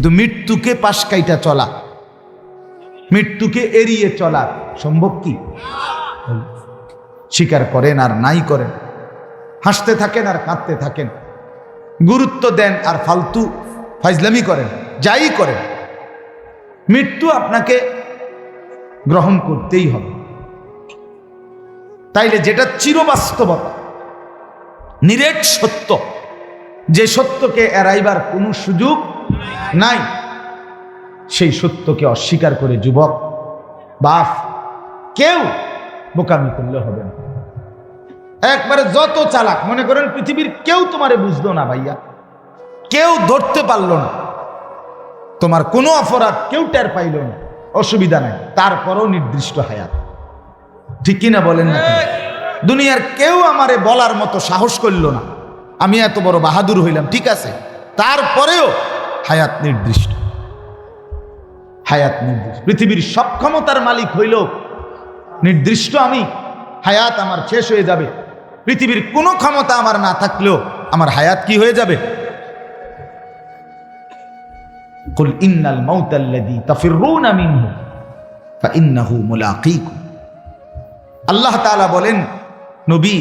কিন্তু মৃত্যুকে পাশ কাইটা চলা, মৃত্যুকে এড়িয়ে চলা সম্ভব কি? স্বীকার করেন আর নাই করেন, হাসতে থাকেন আর কাঁদতে থাকেন, গুরুত্ব দেন আর ফালতু ফাইজলামি করেন, যাই করেন, মৃত্যু আপনাকে গ্রহণ করতেই হবে। তাইলে যেটা চিরবাস্তবতা, নিরেট সত্য, যে সত্যকে এড়াইবার কোনো সুযোগ নাই, সেই সত্যকে অস্বীকার করে যুবক বাপ কেউ বোকামি করলে হবে না। একবারে যত চালাক, মনে করেন পৃথিবীর কেউ তোমারে বুঝলো না ভাইয়া, কেউ ধরতে পারলো না, তোমার কোনো অপরাধ কেউ টের পাইল না, অসুবিধা নাই, তারপরও নির্দিষ্ট হায়াত। ঠিক কিনা বলেন না? দুনিয়ার কেউ আমারে বলার মতো সাহস করল না, আমি এত বড় বাহাদুর হইলাম, ঠিক আছে, তারপরেও হায়াত নির্দিষ্ট, হায়াত নির্দিষ্ট। পৃথিবীর সব ক্ষমতার মালিক হইল নির্দিষ্ট, আমি হায়াত আমার শেষ হয়ে যাবে। পৃথিবীর কোনো ক্ষমতা আমার না থাকলেও আমার হায়াত কি হয়ে যাবে? কুল ইন্নাল মাউতাল্লাযী তাফিররুনা মিনহু ফাইন্নাহু মুলাকীকুম। আল্লাহ তাআলা বলেন, নবী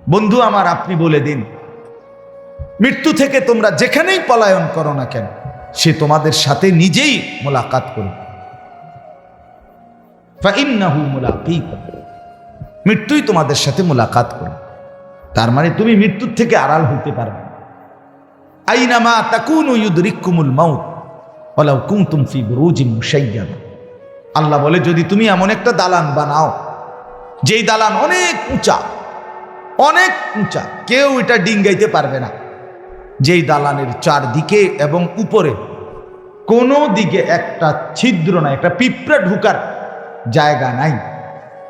বন্ধু আমার, আপনি বলে দিন, মৃত্যু থেকে তোমরা যেখানেই পলায়ন করো না কেন, সে তোমাদের সাথে নিজেই মোলাকাত করবে। ফাইন্নাহু মুলাকীকুম, মৃত্যুই তোমাদের সাথে মোলাকাত করবে। তার মানে তুমি মৃত্যুর থেকে আড়াল হইতে পারবে। আইনামা তাকুনু ইউদরিকুমুল মাউত ওয়ালাউ কুনতুম ফি বুরুজিন মুশাইয়াদা। আল্লাহ বলে, যদি তুমি এমন একটা দালান বানাও, যেই দালান অনেক উঁচা, অনেক উঁচা, কেউ এটা ডিঙ্গাইতে পারবে না, যেই দালানের চারদিকে এবং উপরে কোনো দিকে একটা ছিদ্র নাই, একটা পিঁপড়া ঢুকার জায়গা নাই,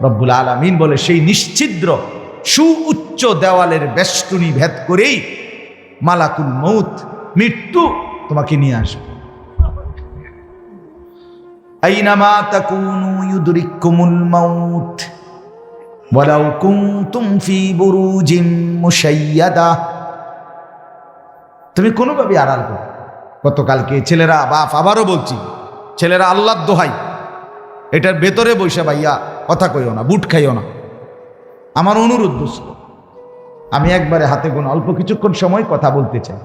রব্বুল আলামিন বলে সেই নিশ্ছিদ্র সুউচ্চ দেওয়ালের বেষ্টনী ভেদ করেই মালাকুল মউত, মৃত্যু তোমাকে নিয়ে আসবে। আইনামা তাকুনু ইউদরিকুমুল মাউত ওয়ালাউ কুনতুম ফি বুরুজিন মুশাইয়াদা। তুমি কোনোভাবে আড়াল করো। গতকালকে ছেলেরা, বাপ আবারও বলছি, ছেলেরা আল্লাহর দোহাই, এটার ভেতরে বসে ভাইয়া কথা কইও না, বুট খাইও না, আমার অনুরোধ দোস্ত। আমি একবারে হাতে গোনা অল্প কিছুক্ষণ সময় কথা বলতে চাই,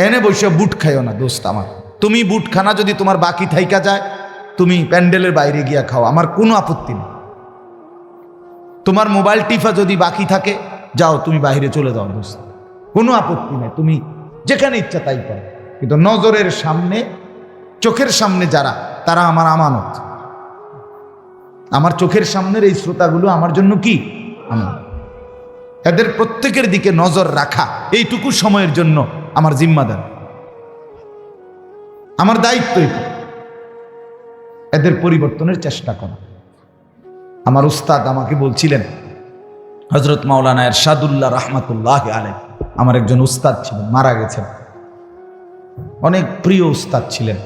এনে বসে বুট খাইও না দোস্ত আমার। তুমি বুট খানা যদি তোমার বাকি থাইকা যায়, তুমি প্যান্ডেলের বাইরে গিয়া খাও, আমার কোনো আপত্তি নেই। তোমার মোবাইল টিফা যদি বাকি থাকে, যাও তুমি বাইরে চলে যাও দোস্ত, কোনো আপত্তি নেই, তুমি যেখানে ইচ্ছা তাই করো। কিন্তু নজরের সামনে, চোখের সামনে যারা, তারা আমার আমানত। আমার চোখের সামনের এই শ্রোতাগুলো আমার জন্য কি আমানত। এদের প্রত্যেকের দিকে নজর রাখা এইটুকু সময়ের জন্য আমার জিম্মাদার, আমার দায়িত্ব এটা। এদের পরিবর্তনের চেষ্টা করা। আমার উস্তাদ আমাকে বলছিলেন, হযরত মাওলানা এরশাদুল্লাহ রাহমাতুল্লাহ আলাইহি, আমার একজন উস্তাদ ছিলেন, মারা গেছেন, অনেক প্রিয় উস্তাদ ছিলেন।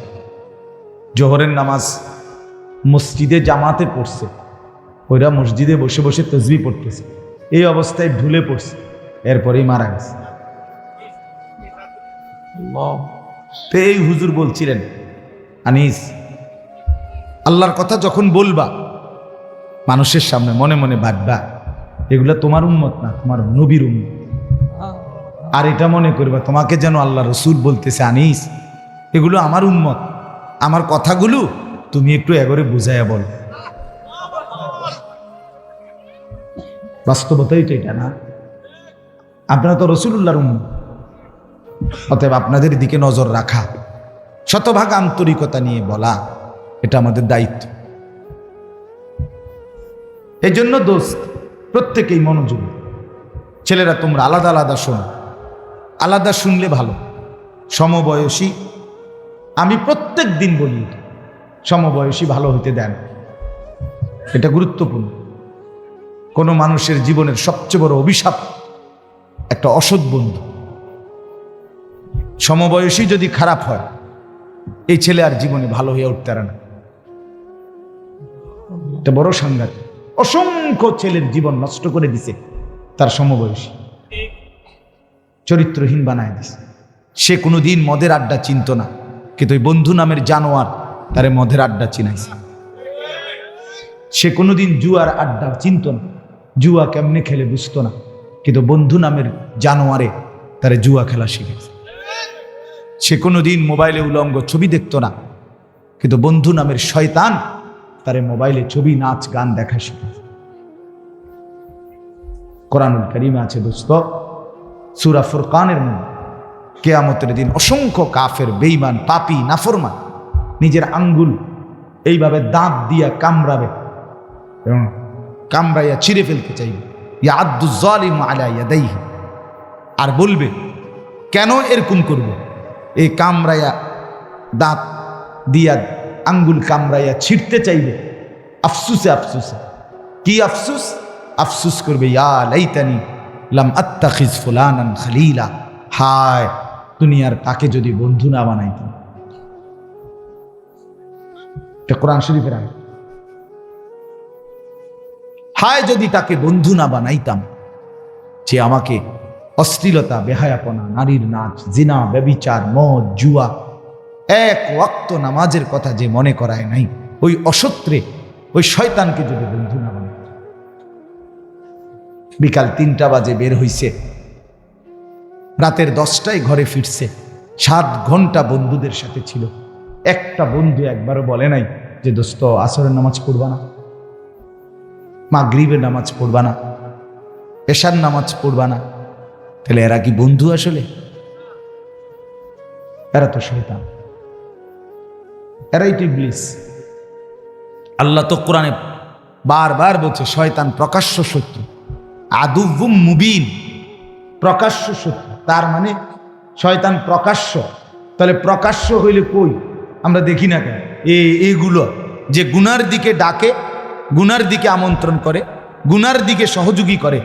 জোহরের নামাজ মসজিদে জামাতে পড়ছে, ওইরা মসজিদে বসে বসে তাসবিহ পড়তেছে, এই অবস্থায় ঢুলে পড়ছে, এরপরেই মারা গেছে। তো এই হুজুর বলছিলেন, আনিস, আল্লাহর কথা যখন বলবা মানুষের সামনে, মনে মনে ভাববা এগুলা তোমার উম্মত না, তোমার নবীর উম্মত। আর এটা মনে করবা তোমাকে যেন আল্লাহ রসুল বলতেছে, আনিস এগুলো আমার উম্মত, আমার কথাগুলো তুমি একটু এগরে বুঝাইয়া বল। বাস্তবতাই তো এটা না? আপনারা তো রসুলুল্লাহর উম্মত, অতএব আপনাদের দিকে নজর রাখা, শতভাগ আন্তরিকতা নিয়ে বলা, এটা আমাদের দায়িত্ব। এই জন্য দোস্ত প্রত্যেকেই মনোযোগী। ছেলেরা তোমরা আলাদা আলাদা শোনো, আলাদা শুনলে ভালো। সমবয়সী, আমি প্রত্যেক দিন বলি, সমবয়সী ভালো হতে দেন, এটা গুরুত্বপূর্ণ। কোনো মানুষের জীবনের সবচেয়ে বড় অভিশাপ একটা অসৎ বন্ধু। সমবয়সী যদি খারাপ হয়, এই ছেলে আর জীবনে ভালো হয়ে উঠতে পারে না, এটা বড় সাংঘাতিক। অসংখ্য ছেলের জীবন নষ্ট করে দিছে তার সমবয়সী, চরিত্রহীন বানায় দিছে। সে কোনোদিন মদের আড্ডা চিনত না, কিন্তু ওই বন্ধু নামের জানোয়ার তারে মদের আড্ডা চিনাইছে। সে কোনোদিন জুয়ার আড্ডা চিনত না, জুয়া কেমনে খেলে বুঝতো না, কিন্তু বন্ধু নামের জানোয়ারে তারে জুয়া খেলা শিখেছে। সে কোনোদিন মোবাইলে উলঙ্গ ছবি দেখতো না, কিন্তু বন্ধু নামের শয়তান তারে মোবাইলে ছবি, নাচ, গান দেখা শিখেছে। কোরআনুল কারীমে আছে দোস্ত, সূরা ফুরকানের মধ্যে কিয়ামতের দিন অসংখ্য কাফের, বেঈমান, পাপী, নাফরমান নিজের আঙ্গুল এইভাবে দাঁত দিয়া কামড়াবে এবং কামড়াইয়া ছিঁড়ে ফেলতে চাইবে। ইয়াদু যালিমু আলা ইয়াদাইহি, আর বলবে কেন এরকম করব? এই কামড়াইয়া দাঁত দিয়া আঙ্গুল কামড়াইয়া ছিঁড়তে চাইবে আফসুসে আফসুসে। কি আফসুস? আফসুস করবে, ইয়া লাইতানি লাম আত্তাখিজ ফুলানান খলিলা, হায় দুনিয়ার তাকে যদি বন্ধু না বানাইতাম। এটা কোরআন শরীফের আয়াত। হায় যদি তাকে বন্ধু না বানাইতাম, যে আমাকে অশ্লীলতা, বেহায়াপনা, নারীর নাচ, জিনা, ব্যভিচার, মদ, জুয়া, এক ওয়াক্ত নামাজের কথা যে মনে করায় নাই, ওই অসত্রে, ওই শয়তানকে যদি বন্ধু না বানাইতাম। বিকাল 3টা বাজে বের হইছে, রাতের 10টায় ঘরে ফিরছে, 7 ঘন্টা বন্ধুদের সাথে ছিল। একটা বন্ধু একবারও বলে নাই যে দোস্ত আসরের নামাজ পড়বা না, মাগরিবের নামাজ পড়বা না, এশার নামাজ পড়বা না। তাহলে এরা কি বন্ধু আসলে? এরা তো শয়তান, এরাই তো ইবলিস। আল্লাহ তো কোরআনে বারবার বলছে শয়তান প্রকাশ্য শত্রু, আদুউম মুবিন, প্রকাশ্য শত্রু। তার মানে শয়তান প্রকাশ্য। তাহলে প্রকাশ্য হইলে কই আমরা দেখি না কেন? এইগুলো যে গুনার দিকে ডাকে, গুনার দিকে আমন্ত্রণ করে, গুনার দিকে সহযোগী করে,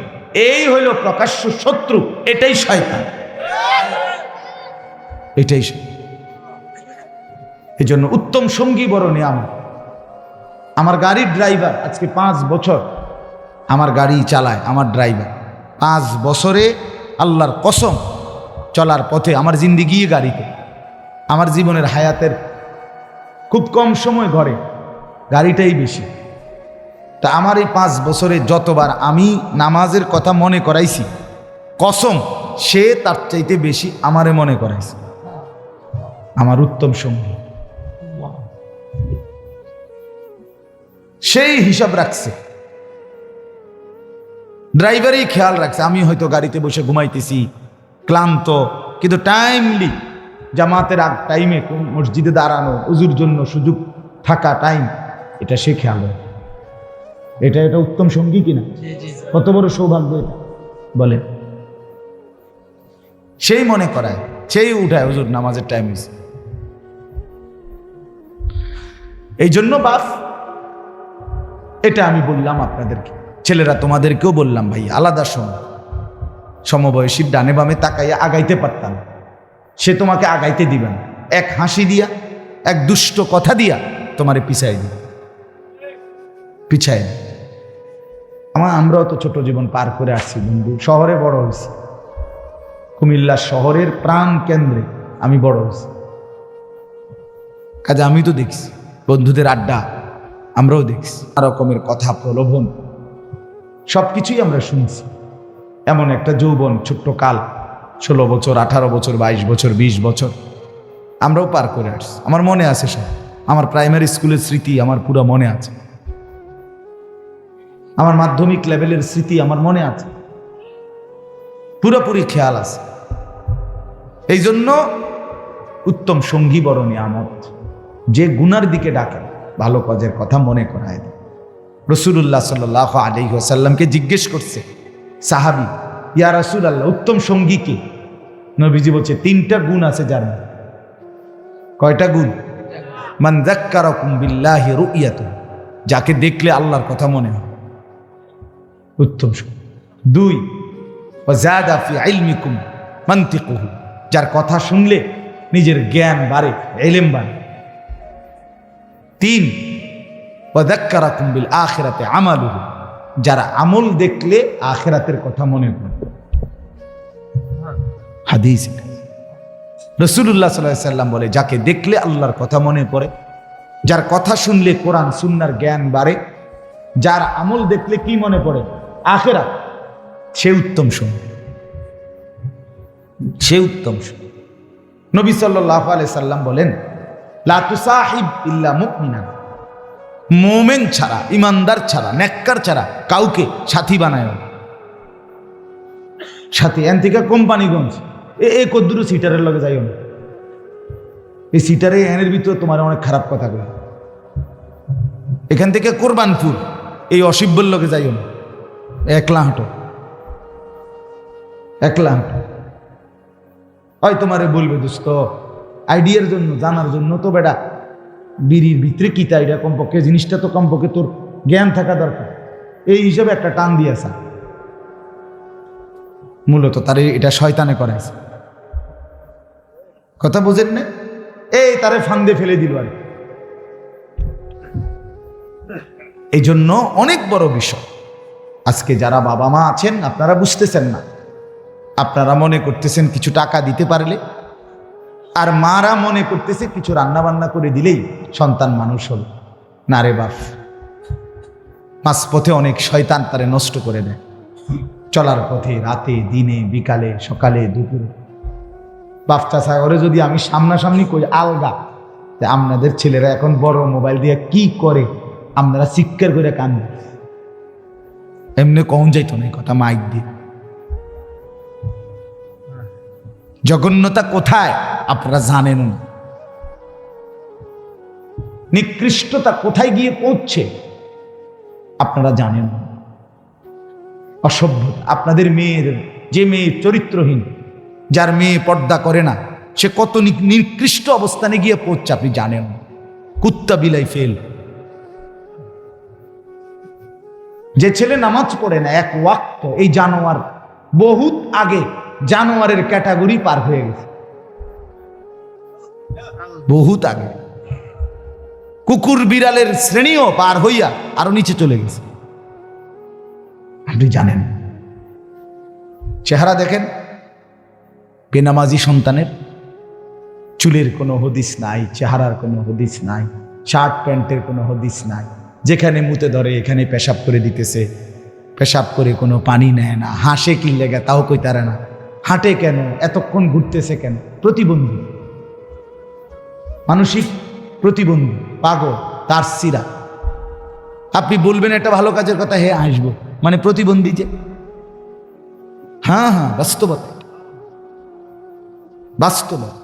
এই হইল প্রকাশ্য শত্রু। এটাই শয়তান, এটাই। এই জন্য উত্তম সঙ্গী বড় নিয়ামত। আমার গাড়ির ড্রাইভার আজকে 5 বছর আমার গাড়ি চালায়, আমার ড্রাইভার 5 বছরে আল্লাহর কসম চলার পথে, আমার জিন্দিগি গাড়িতে, আমার জীবনের হায়াতের খুব কম সময় ঘরে গাড়িটাই বেশি। তা আমার এই 5 বছরে যতবার আমি নামাজের কথা মনে করাইছি, কসম সে তার চাইতে বেশি আমারে মনে করাইছে। আমার উত্তম সঙ্গী, সেই হিসাব রাখছে, ড্রাইভারই খেয়াল রাখছে। আমি হয়তো গাড়িতে বসে ঘুমাইতেছি, ক্লান্ত, কিন্তু টাইমলি জামাতের আগ টাইমে মসজিদে দাঁড়ানো, উজুর জন্য সুযোগ থাকা টাইম, এটা সে খেয়াল রাখে। এটা উত্তম সঙ্গী কিনা? কত বড় সৌভাগ্য এটা বলে। সেই মনে করায়, সেই উঠায় হুজুর নামাজের টাইম হয়েছে। এই জন্য বাপ, এটা আমি বললাম আপনাদেরকে, ছেলেরা তোমাদেরকেও বললাম, ভাই আলাদা সময়, সমবয়সীর ডানে বামে তাকাইয়া আগাইতে পারতাম, সে তোমাকে আগাইতে দিবেন। এক হাসি দিয়া, এক দুষ্ট কথা দিয়া তোমারে পিছাই দিবে, পিছাই। আমরাও তো ছোট জীবন পার করে আসছি বন্ধু, শহরে বড় হয়েছি, কুমিল্লা শহরের প্রাণ কেন্দ্রে আমি বড় হয়েছি। কাজে আমি তো দেখছি বন্ধুদের আড্ডা, আমরাও দেখছি রকমের কথা, প্রলোভন, সবকিছুই আমরা শুনছি। এমন একটা যৌবন, ছোট্ট কাল, 16 বছর, 18 বছর, 22 বছর, 20 বছর আমরাও পার করে আসছি। আমার মনে আছে সব, আমার প্রাইমারি স্কুলের স্মৃতি আমার পুরো মনে আছে, আমার মাধ্যমিক লেভেলের স্মৃতি আমার মনে আছে, পুরোপুরি খেয়াল আছে। এই জন্য উত্তম সঙ্গী বড় নিয়ামত, যে গুনার দিকে ডাকে, ভালো কাজের কথা মনে করায় দেয়। রাসূলুল্লাহ সাল্লাল্লাহু আলাইহি ওয়াসাল্লামকে জিজ্ঞেস করছে সাহাবী, ইয়া রাসূলুল্লাহ, উত্তম সঙ্গী কে? নবীজি বলছে 3টা গুণ আছে যার মধ্যে। কয়টা গুণ? মান যাক্কারাকুম বিল্লাহি রুইয়াতু, যাকে দেখলে আল্লাহর কথা মনে হয়, উত্তম সঙ্গী। 2, ওয়া যাদা ফি ইলমিকুম মানতিকুহু, যার কথা শুনলে নিজের জ্ঞান বাড়ে, ইলম বাড়ে। 3, ওয়া যাক্কারাকুম বিল আখিরাতি আমালুহু, যারা আমল দেখলে আখিরাতের কথা মনে করে। হাদিস রাসূলুল্লাহ সাল্লাল্লাহু আলাইহি সাল্লাম বলে, যাকে দেখলে আল্লাহর কথা মনে পড়ে, যার কথা শুনলে কোরআন সুন্নাহর জ্ঞান বাড়ে, যার আমল দেখলে কি মনে পড়ে? আখিরাত, সে উত্তম সঙ্গী, সে উত্তম সঙ্গী। নবী সাল্লাল্লাহু আলাইহি সাল্লাম বলেন, লা তুসাহিব ইল্লা মুমিনান, মুমিন ছাড়া, ইমানদার ছাড়া, নেককার ছাড়া কাউকে সাথী বানায় না। সাথী এন থেকে কোম্পানিগঞ্জ এ কদ্দুরু সিটারের লগে যাইও না, এই সিটারে এনের ভিতরে তোমার অনেক খারাপ কথা বলে। এখান থেকে কোরবানপুর এই অসিব্বর লগে যাইও না, একলা হাঁটো, একলা হাঁটো। হয় তোমারে বলবে দোস্ত আইডিয়ার জন্য, জানার জন্য তো বেটা বিড়ির ভিতরে কিতা এটা কমপক্ষে জিনিসটা তো কমপক্ষে তোর জ্ঞান থাকা দরকার, এই হিসাবে একটা টান দিয়েছে। মূলত তারে এটা শয়তানে করাইছে, কথা বোঝেন না? এই তারে ফান্দে ফেলে দিল আর। এই জন্য অনেক বড় বিষয়। আজকে যারা বাবা মা আছেন আপনারা বুঝতেছেন না, আপনারা মনে করতেছেন কিছু টাকা দিতে পারলে, আর মারা মনে করতেছে কিছু রান্না বান্না করে দিলেই সন্তান মানুষ হল। না রে বাপ, মাঝপথে অনেক শয়তান তারে নষ্ট করে দেয়। চলার পথে, রাতে, দিনে, বিকালে, সকালে, দুপুরে। বাপটা সাগরে যদি আমি সামনাসামনি কই আলগা যে আপনাদের ছেলেরা এখন বড় মোবাইল দিয়ে কি করে, আপনারা চিৎকার করে কান্দেন। এমনি কম যাইতো না কথা মাইক দিয়ে। জঘন্যতা কোথায় আপনারা জানেন না, নিকৃষ্টতা কোথায় গিয়ে পৌঁছছে আপনারা জানেন না। অসভ্যতা, আপনাদের মেয়ের, যে মেয়ে চরিত্রহীন, যার মেয়ে পর্দা করে না, সে কত নিকৃষ্ট অবস্থানে গিয়ে পৌঁছছে আপনি জানেন না। কুত্তা বিলাই ফেল। যে ছেলে নামাজ পড়ে না এক ওয়াক্ত, এই জানোয়ার বহুত আগে জানোয়ারের ক্যাটাগরি পার হয়ে গেছে, বহুত আগে কুকুর বিড়ালের শ্রেণীও পার হইয়া আরো নিচে চলে গেছে। আপনি জানেন, চেহারা দেখেন বেনামাজি সন্তানের, চুলের কোনো হদিস নাই, চেহারার কোনো হদিস নাই, শার্ট প্যান্টের কোনো হদিস নাই, যেখানে মুতে ধরে এখানে পেশাব করে দিতেছে, পেশাব করে কোনো পানি নেয় না, হাসে কি লেগে তাও কইতারে না, হাঁটে কেন, এতক্ষণ ঘুরতেছে কেন, প্রতিবন্ধী, মানসিক প্রতিবন্ধী, পাগল, তার সিরা। আপনি বলবেন একটা ভালো কাজের কথা, হে আসবো, মানে প্রতিবন্ধী যে। হ্যাঁ হ্যাঁ, বাস্তবতা, বাস্তবতা।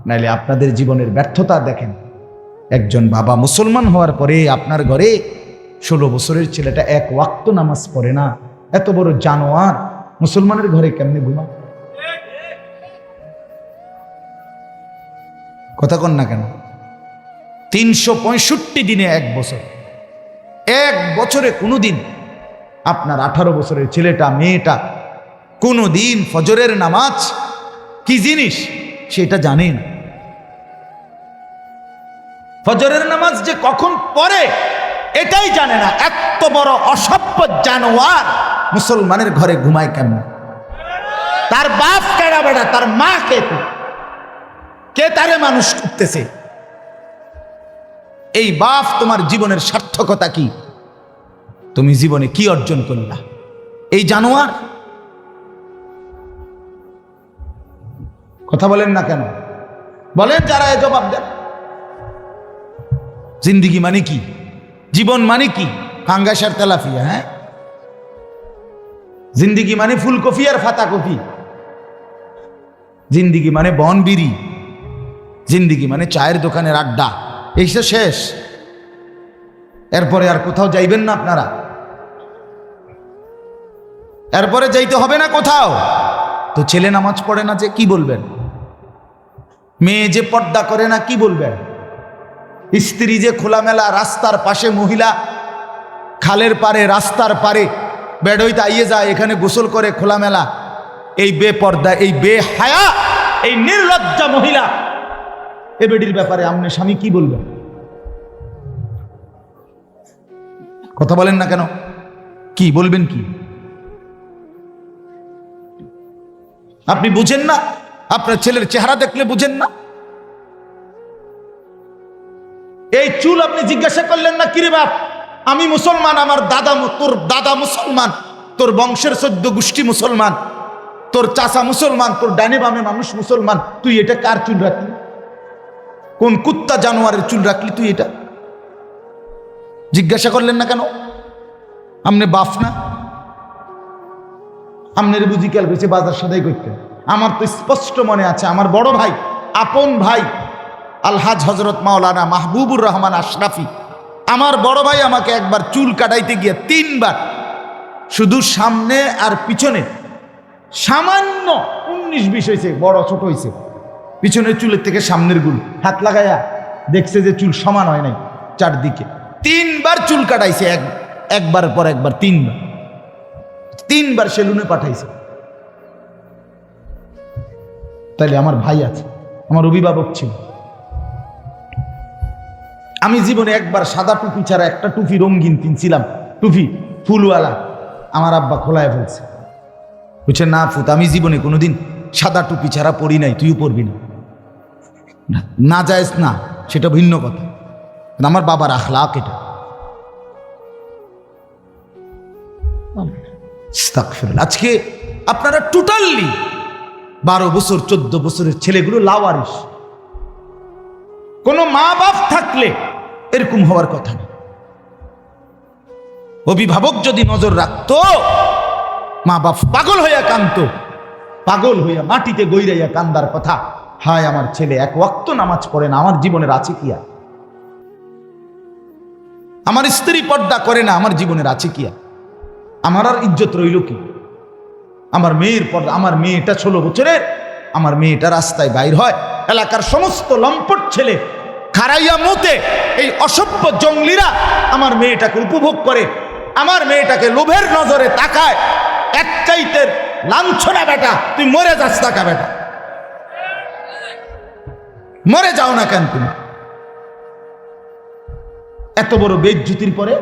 নাইলে আপনাদের জীবনের ব্যর্থতা দেখেন। একজন বাবা মুসলমান হওয়ার পরে আপনার ঘরে 16 বছরের ছেলেটা এক ওয়াক্ত নামাজ পড়ে না, এত বড় জানোয়ার মুসলমানের ঘরে কেমনে ঘুমায়? কথা কন না কেন? 365 দিনে এক বছর, এক বছরে কোনোদিন আপনার 18 বছরের ছেলেটা, মেয়েটা কোনোদিন ফজরের নামাজ কি জিনিস সেটা জানেন? ফজরের নামাজ যে কখন পড়ে এটাই জানে না। এত বড় অসভ্য জানোয়ার মুসলমানের ঘরে ঘুমায় কেমন? তার বাপ কেডা বেড়া, তার মা কে, কে তারে মানুষ করতেছে? এই বাপ তোমার জীবনের সার্থকতা কি? তুমি জীবনে কি অর্জন করলা? এই জানোয়ার। কথা বলেন না কেন? বলেন যারা এ জবাব দেন। জিন্দিগি মানে কি? জীবন মানে কি? ফাঙ্গাসার তেলাফিয়া? হ্যাঁ, জিন্দিগি মানে ফুলকপি আর ফাতাকপি। জিন্দিগি মানে বনবিড়ি। জিন্দিগি মানে চায়ের দোকানের আড্ডা। এই শেষ, এরপরে আর কোথাও যাইবেন না আপনারা। এরপরে যাইতে হবে না কোথাও। তো ছেলে নামাজ পড়ে না যে কি বলবেন? মেয়ে যে পর্দা করে না কি বলবেন? স্ত্রী যে খোলামেলা রাস্তার পাশে, মহিলা খালের পারে, রাস্তার পারে বেড়ইতে আইয়ে যায়, এখানে গোসল করে খোলামেলা, এই বেপর্দা, এই বেহায়া, এই নির্লজ্জা মহিলা, এ বেডির ব্যাপারে আপনি স্বামী কি বলবেন? কথা বলেন না কেন? কি বলবেন? কি আপনি বুঝেন না? আপনার ছেলের চেহারা দেখলে বুঝেন না? এই চুল আপনি জিজ্ঞাসা করলেন না, কিরে বাপ আমি মুসলমান, আমার দাদা, তোর দাদা মুসলমান, তোর বংশের 14 গোষ্ঠী মুসলমান, তোর চাচা মুসলমান, তোর ডানে বামে মানুষ মুসলমান, তুই এটা কার চুল রাখলি? কোন কুত্তা জানোয়ারের চুল রাখলি তুই? এটা জিজ্ঞাসা করলেন না কেন? আমনে বাপ না? আমনের বুঝি খেয়াল করেছে বাজার সদাই করতে? আমার তো স্পষ্ট মনে আছে, আমার বড় ভাই, আপন ভাই আলহাজ হজরত মাওলানা মাহবুবুর রহমান আশরাফি, আমার বড় ভাই আমাকে একবার চুল কাটাইতে গিয়ে 3 বার, শুধু সামনে আর পিছনে সামান্য 19-20 হয়েছে, বড় ছোট হয়েছে, পিছনের চুলের থেকে সামনের গুলো হাত লাগাইয়া দেখছে যে চুল সমান হয় নাই চারদিকে। 3 বার চুল কাটাইছে, একবার পর একবার 3 বার সেলুনে পাঠাইছে। তাইলে আমার ভাই আছে, আমার অভিভাবক ছিল। আমি জীবনে একবার সাদা টুপি ছাড়া একটা টুপি রঙিন কিনছিলাম, টুপি ফুলওয়ালা, আমার আব্বা খোলায় ফেলছে। বুঝছে না ফুত, আমি জীবনে কোনোদিন সাদা টুপি ছাড়া পরি নাই, তুইও পরবি না। না জায়েজ না, সেটা ভিন্ন কথা, আমার বাবার আখলাক এটা। আজকে আপনারা টোটালি 12 বছর 14 বছরের ছেলেগুলো লাওয়ারিস। কোন মা বাপ থাকলে এরকম হওয়ার কথা না। অভিভাবক যদি নজর রাখতো, মা বাপ পাগল হইয়া কাঁদতো, পাগল হইয়া মাটিতে গইরাইয়া কান্দার কথা, হায় আমার ছেলে 1 ওয়াক্ত নামাজ পড়ে না, আমার জীবনের আছে কি আর? আমার স্ত্রী পর্দা করে না, আমার জীবনের আছে কি আর? আমার আর ইজ্জত রইল কি? আমার মেয়ের পর্দা, আমার মেয়েটা 16 বছরের, আমার মেয়েটা রাস্তায় বাইর হয়, এলাকার সমস্ত লম্পট ছেলে খারাইয়া মুতে, এই অসভ্য জঙ্গলিরা আমার মেয়েটাকে উপভোগ করে, আমার মেয়েটাকে লোভের নজরে তাকায়। একটাইতে লাঞ্ছনা বেটা, তুই মরে যাস টাকা বেটা, মরে যাও না কেন তুমি? এত বড় বেইজ্জতির পরে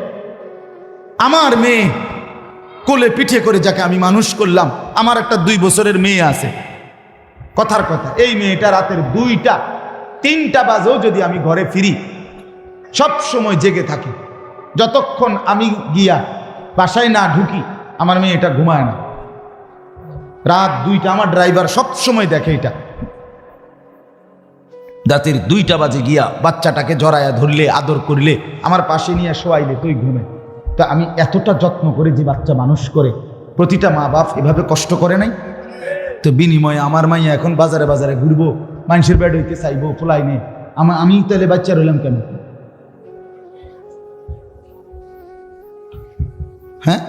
আমার মেয়ে কোলে পিঠে করে, যাকে আমি মানুষ করলাম, আমার একটা 2 বছরের মেয়ে আছে, কথার কথা এই মেয়েটা রাতের 2টা 3টা বাজেও যদি আমি ঘরে ফিরি, সব সময় জেগে থাকে। যতক্ষণ আমি গিয়া বাসায় না ঢুকি, আমার মেয়ে এটা ঘুমায় না। রাত 2টা, আমার ড্রাইভার সব সময় দেখে এটা, রাতের 2টা বাজে গিয়া বাচ্চাটাকে জড়ায়া ধরলে, আদর করলে, আমার পাশে নিয়ে শোয়াইলে তুই ঘুমে। তা আমি এতটা যত্ন করে যে বাচ্চা মানুষ করে, প্রতিটা মা বাপ এভাবে কষ্ট করে নাই? তো বিনিময়ে আমার মাইয়া এখন বাজারে বাজারে ঘুরবো, মানুষের বেড হইতে চাইবো, ফোলাই নেই, আমি তাহলে বাচ্চা রইলাম কেন? হ্যাঁ,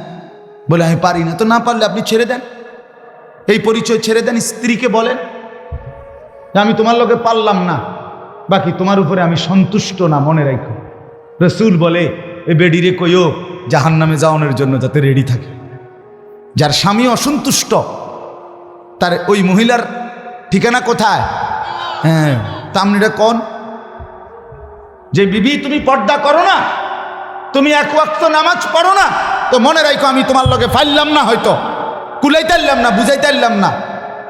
বলে আমি পারি না। তো না পারলে আপনি ছেড়ে দেন, এই পরিচয় ছেড়ে দেন, স্ত্রীকে বলেন আমি তোমার লোকে পারলাম না, বাকি তোমার উপরে আমি সন্তুষ্ট না, মনে রাখো। রসুল বলে এ বেডিরে কইও জাহান্নামে যাওয়ানোর জন্য যাতে রেডি থাকে। যার স্বামী অসন্তুষ্ট, তার ওই মহিলার ঠিকানা কোথায়? হ্যাঁ, তা আপনি এটা কোন যে বিবি তুমি পর্দা করো না, তুমি 1 ওয়াক্ত নামাজ পড়ো না, তো মনে রাখো আমি তোমার লগে ফাইলাম না, হয়তো কুলাইতাইলাম না, বুঝাইতাইলাম না,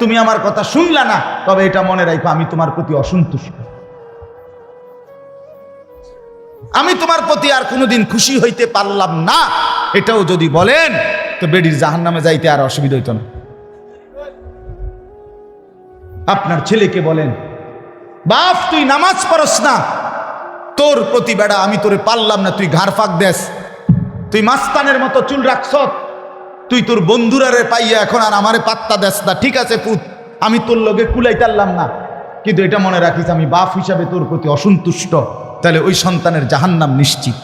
তুমি আমার কথা শুনলা না, তবে এটা মনে রাখো আমি তোমার প্রতি অসন্তুষ্ট, আমি তোমার প্রতি আর কোনোদিন খুশি হইতে পারলাম না। এটাও যদি বলেন তো বেডির জাহান্নামে যাইতে আর অসুবিধা হইতো না। আপনার ছেলেকে বলেন বাপ তুই নামাজ পড়স না, তোর প্রতি বেড়া আমি তোরে পারলাম না, তুই ঘাড় ফাঁক দেস, তুই মাস্তানের মতো চুল রাখছ, তুই তোর বন্ধুরারে পাইয়া এখন আর আমারে পাত্তা দেস না। ঠিক আছে পুত, আমি তোর লগে কুলাইতারলাম না, কিন্তু এটা মনে রাখিস আমি বাপ হিসাবে তোর প্রতি অসন্তুষ্ট, তাহলে ওই সন্তানের জাহান্নাম নিশ্চিত।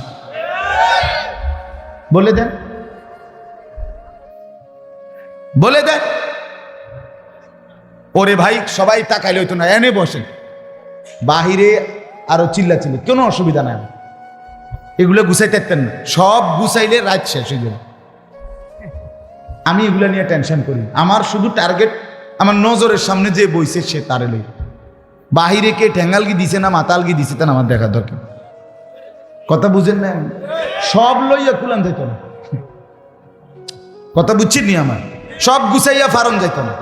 বলে দেন, বলে দেন। ওরে ভাই সবাই তাকাইলে হইতো না, এনে বসেন, বাহিরে আরো চিল্লাচিল্লি, কোনো অসুবিধা নাই, এগুলো গুছাইতে পারতেন না, সব গুছাইলে রাত শেষ হয়ে যাবে। আমি এগুলো নিয়ে টেনশন করি, আমার শুধু টার্গেট আমার নজরের সামনে যে বইছে সে তারে লই, বাহিরে কে ঠ্যাঙ্গালগি দিছে না মাতালগি দিছে তা আমার দেখা দরকার। কথা বুঝেন না? সব লইয়া কুলান যাইত না, কথা বুঝছেন নি? আমার সব গুছাইয়া ফারন যাইত না।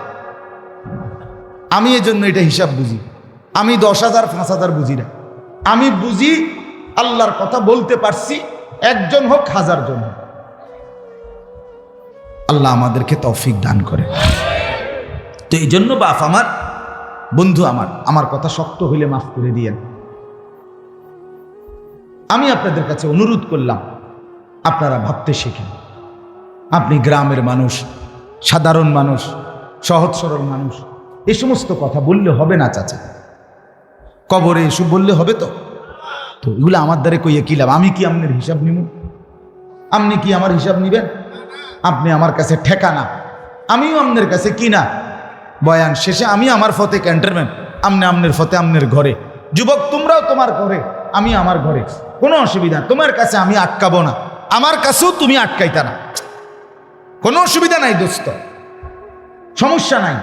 আমি এজন্য এটা হিসাব বুঝি। আমি 10,000 5,000 বুঝি না। আমি বুঝি আল্লাহর কথা বলতে পারছি, একজন হোক 1000 জন হোক। আল্লাহ আমাদেরকে তৌফিক দান করে। তো এই জন্য বাপ আমার, বন্ধু আমার কথা শক্ত হইলে মাফ করে দিয়েন। আমি আপনাদের কাছে অনুরোধ করলাম, আপনারা ভাবতে শিখেন। আপনি গ্রামের মানুষ, সাধারণ মানুষ, সহজ সরল মানুষ, এই সমস্ত কথা বললে হবে না চাচা। কবরে এসব বললে হবে তো? তো এগুলো আমার দ্বারে কইয়ে কি লাভ? আমি কি আপনার হিসাব নিব? আপনি কি আমার হিসাব নিবেন? আপনি আমার কাছে ঠেকানা, আমিও আপনার কাছে কিনা। বয়ান শেষে আমি আমার ফতে ক্যান্টনমেন্ট, আপনি আপনার ফতে আপনার ঘরে। যুবক তোমরাও তোমার ঘরে, আমি আমার ঘরে। কোনো অসুবিধা, তোমার কাছে আমি আটকাবো না, আমার কাছেও তুমি আটকাইতা না। কোনো অসুবিধা নাই দোস্ত, সমস্যা নাই।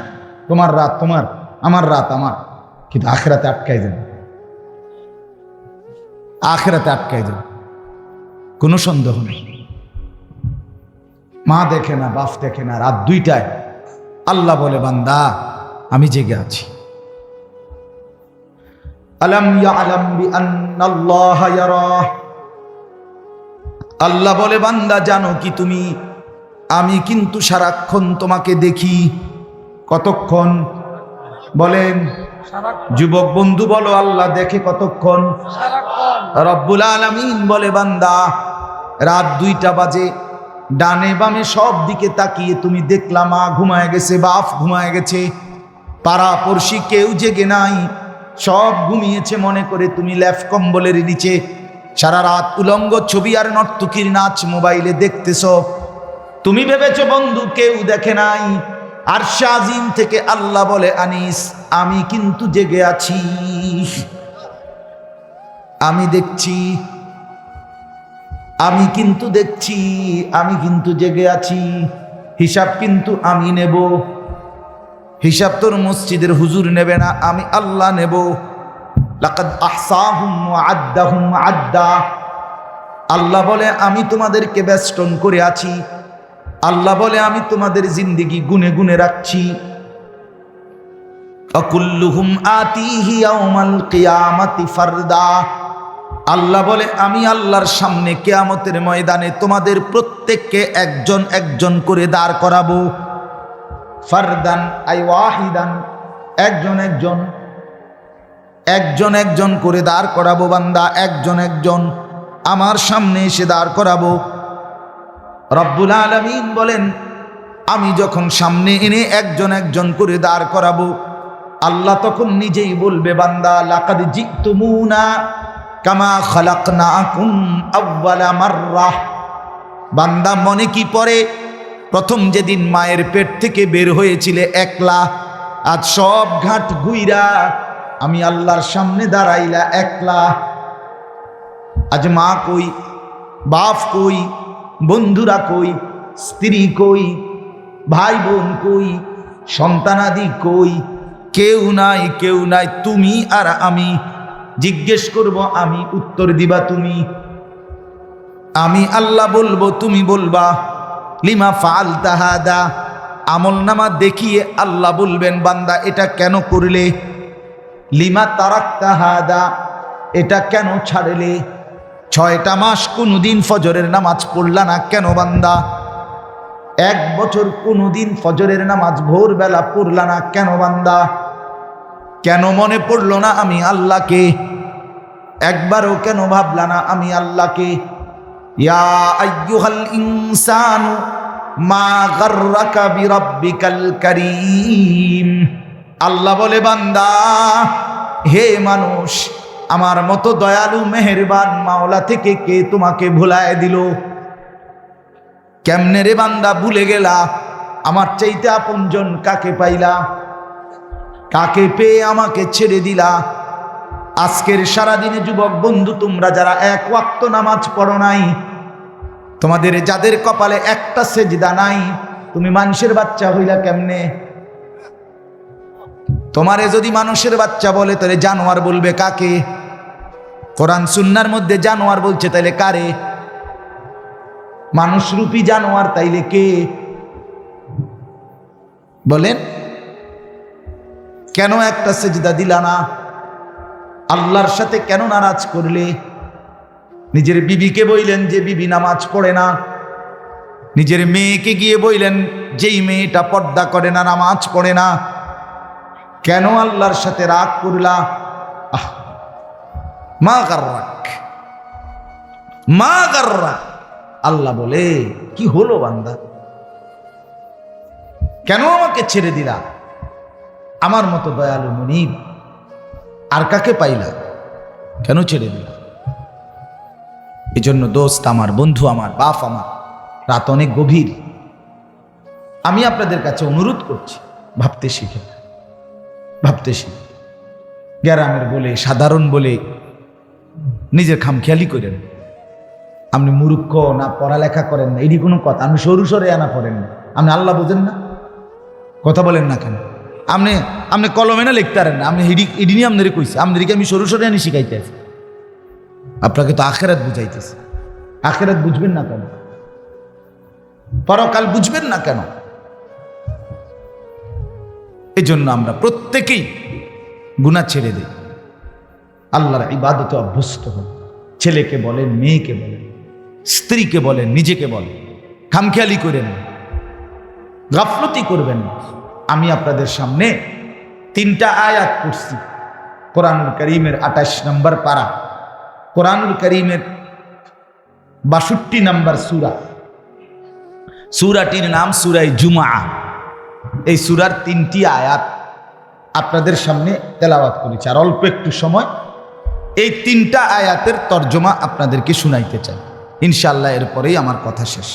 তোমার রাত তোমার, আমার রাত আমার, কিন্তু আখেরাতে আটকাই যাবে, আখেরাতে আটকাই যাবে, কোনো সন্দেহ নেই। মা দেখে না, বাপ দেখে না, রাত 2টায় আল্লাহ বলে বান্দা আমি জেগে আছি। আলাম ইয়ালাম বিআন্নাল্লাহ ইয়ারা, আল্লাহ বলে বান্দা জানো কি তুমি, আমি কিন্তু সারাক্ষণ তোমাকে দেখি। কতক্ষণ বলেন? যুবক বন্ধু বলো, আল্লাহ দেখে কতক্ষণ? রব্বুল আলামিন বলে বান্দা রাত 2টা বাজে, ডানে বামে সব দিকে তাকিয়ে তুমি দেখলা মা ঘুমায় গেছে, বাপ ঘুমায় গেছে, পাড়া পড়শি কেউ জেগে নাই, সব ঘুমিয়েছে মনে করে তুমি লেফ কম্বলের নিচে সারা রাত উলঙ্গ ছবি আর নর্তকীর নাচ মোবাইলে দেখতেছ। তুমি ভেবেছো বন্ধু কেউ দেখে নাই। আরশে আজিম থেকে আল্লাহ বলে আনিস আমি কিন্তু জেগে আছি, আমি দেখছি, আমি কিন্তু দেখছি, আমি কিন্তু জেগে আছি। হিসাব কিন্তু আমি নেব। হিসাব তোর মসজিদের হুজুর নেবে না, আমি আল্লাহ নেব। লাকাদ আহসাহুম ওয়া আদ্দাহুম আদ্দা। আল্লাহ বলে আমি তোমাদেরকে বেষ্টন করে আছি। আল্লাহ বলে আমি তোমাদের জিন্দেগি গুনে গুনে রাখছি। আকুল্লুহুম আতিহি ইয়াউমাল কিয়ামাতি ফারদা। আল্লাহ বলে আমি আল্লাহর সামনে কিয়ামতের ময়দানে তোমাদের প্রত্যেককে একজন একজন করে দাঁড় করাবো। ফারদান আই ওয়াহিদান, একজন একজন, একজন একজন করে দাঁড় করাবো বান্দা, একজন একজন আমার সামনে এসে দাঁড় করাবো। রব্বুল আলামিন বলেন আমি যখন সামনে এনে একজন একজন করে দাঁড় করাবো, আল্লাহ তখন নিজেই বলবে বান্দা লাকাদ জিতুমুনা কামা খালাকনাকুম আউওয়ালা মাররাহ। বান্দা মনে কি পড়ে প্রথম যেদিন মায়ের পেট থেকে বের হয়েছিলে একলা, আজ সব ঘাট ঘুইরা আমি আল্লাহর সামনে দাঁড়াইলা একলা। আজ মা কই, বাপ কই, বন্ধুরা কই, স্ত্রী কই, ভাই বোন কই, সন্তানাদি কই, কেউ নাই, কেউ নাই, তুমি আর আমি। জিজ্ঞেস করব আমি, উত্তর দিবা তুমি। আমি আল্লাহ বলবো, তুমি বলবা লিমা ফাআলতা হাদা। আমল নামা দেখিয়ে আল্লাহ বলবেন বান্দা এটা কেন করলে? লিমা তারাকতা হাদা, এটা কেন ছাড়লে? 6টা মাস কোনোদিন ফজরের নামাজ পড়লা না কেন বান্দা? 1 বছর কোনোদিন ফজরের নামাজ ভোরবেলা পড়লা না কেন বান্দা? কেন মনে পড়ল না আমি আল্লাহকে? একবারও কেন ভাবলা না আমি আল্লাহকে? ইয়া আইয়ুহাল ইনসানু মা গাররাকা বিরাব্বিকাল কারীম। আল্লাহ বলে বান্দা হে মানুষ, আমার মতো দয়ালু মেহেরবান মাওলা থেকে কে তোমাকে ভুলায় দিল? কেমনে রে বান্দা ভুলে গেলা? আমার চাইতে আপনজন কাকে পাইলা? কাকে পেয়ে আমাকে ছেড়ে দিলা? আজকের সারাদিনে যুবক বন্ধু তোমরা যারা 1 ওয়াক্ত নামাজ পড়ো নাই, তোমাদের যাদের কপালে একটা সেজদা নাই, তুমি মানুষের বাচ্চা হইলা কেমনে? তোমারে যদি মানুষের বাচ্চা বলে তাহলে জানোয়ার বলবে কাকে? কোরআন সুন্নাহর মধ্যে জানোয়ার বলছে, তাইলে কারে? মানুষরূপী জানোয়ার তাইলে কে বলেন? কেন একটা সেজদা দিলা না? আল্লাহর সাথে কেন নারাজ করলে? নিজের বিবিকে বললেন যে বিবি নামাজ পড়ে না, নিজের মেয়েকে গিয়ে বললেন যেই মেয়েটা পর্দা করে না, নামাজ পড়ে না, কেন আল্লাহর সাথে রাগ করলা? মা গাররাক, মা গাররাক। আল্লাহ বলে, কি হলো বান্দা, কেন আমাকে ছেড়ে দিলা? আমার মতো দয়ালু মুনিব আর কাকে পাইলা, কেন ছেড়ে দিলা? এই জন্য দোস্ত আমার, বন্ধু আমার, বাপ আমার, রাত অনেক গভীর। আমি আপনাদের কাছে অনুরোধ করছি, ভাবতে শিখে, ভাবতে শিখে। গ্রামের বলে, সাধারণ বলে নিজের খামখেয়ালি করেন। আপনি মূর্খ না, পড়ালেখা করেন না, এটি কোনো কথা? আপনি সরু সরে আনা পড়েন না, আপনি আল্লাহ বোঝেন না, কথা বলেন না কেন? আপনি আপনি কলমে না লিখতে পারেন না, আপনি ইডি নিয়ে আপনাদের কইছে, আপনাদেরকে আমি সরু সরে আনি শিখাইতে আছি। আপনাকে তো আখেরাত বুঝাইতেছে। আখেরাত বুঝবেন না কেন? পরকাল বুঝবেন না কেন? এই জন্য আমরা প্রত্যেকেই গুনাহ ছেড়ে দিই, আল্লাহর ইবাদতে অভ্যস্ত হন। ছেলেকে বলেন, মেয়েকে বলেন, স্ত্রীকে বলেন, নিজেকে বলেন, খামখেয়ালি করেন, গাফলতি করবেন না। আমি আপনাদের সামনে 3টা আয়াত পড়ছি কোরআনুল কারীমের 28 নম্বর পারা, কোরআনুল কারীমের 62 নম্বর সূরা। সূরাটির নাম সূরায়ে জুমআ। এই সূরার 3টি আয়াত আপনাদের সামনে তেলাওয়াত করেছি, আর অল্প একটু সময় এই 3টা আয়াতের তর্জমা আপনাদেরকে শুনাইতে চাই ইনশাআল্লাহ। এরপরেই আমার কথা শেষ।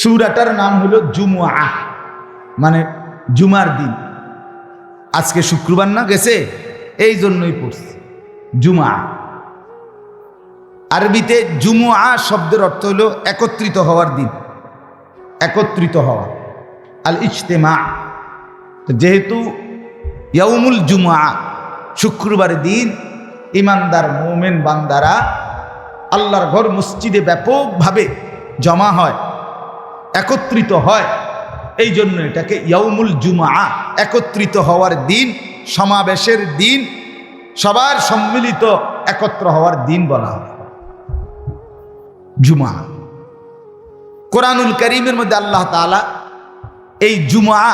সূরাটার নাম হলো জুমআ, মানে জুমার দিন। আজকে শুক্রবার না গেছে, এই জন্যই পড়ছি জুমআ। আরবিতে জুমআ শব্দের অর্থ হলো একত্রিত হওয়ার দিন, একত্রিত হওয়া, আল ইজতিমা। তো যেহেতু ইয়াউমুল জুমআ, শুক্রবারের দিন ইমানদার মুমিন বান্দারা আল্লাহর ঘর মসজিদে ব্যাপকভাবে জমা হয়, একত্রিত হয়, এই জন্য এটাকে ইয়াউমুল জুমআ, একত্রিত হওয়ার দিন, সমাবেশের দিন, সবার সম্মিলিত একত্র হওয়ার দিন বলা হয় জুমআ। কোরআনুল কারীমের মধ্যে আল্লাহ তাআলা এই জুমআ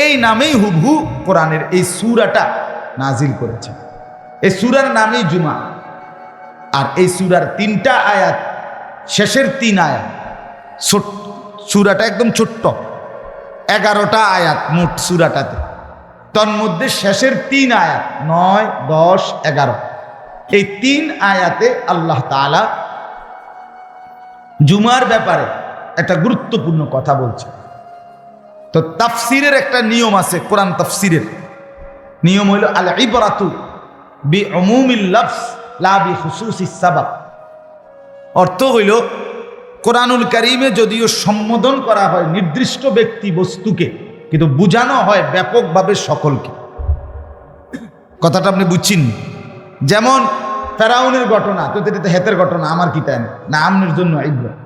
এই নামেই হুবহু কোরআনের এই সূরাটা নাজিল করেছেন। এই সূরার নামই জুমআ। আর এই সূরার 3টা আয়াত, শেষের 3 আয়াত, সূরাটা একদম ছোট্ট, 11টা আয়াত মোট সূরাটাতে। তন্মধ্যে শেষের 3 আয়াত 9, 10, 11, এই 3 আয়াতে আল্লাহ তাআলা জুমার ব্যাপারে একটা গুরুত্বপূর্ণ কথা বলছে। তো তাফসিরের একটা নিয়ম আছে, কোরআন তাফসিরের নিয়ম হইল আল ইবরাতু বিউমুমিল লাফজ লা বিখুসুসিস সাবাব। অর্থ হইল কোরআনুল কারীমে যদিও সম্বোধন করা হয় নির্দিষ্ট ব্যক্তি বস্তুকে, কিন্তু বোঝানো হয় ব্যাপকভাবে সকলকে। কথাটা আপনি বুঝছেন? যেমন ফেরাউনের ঘটনা, তো এটা হেতের ঘটনা, আমার কি তাই না, আমনের জন্য ইবরাত।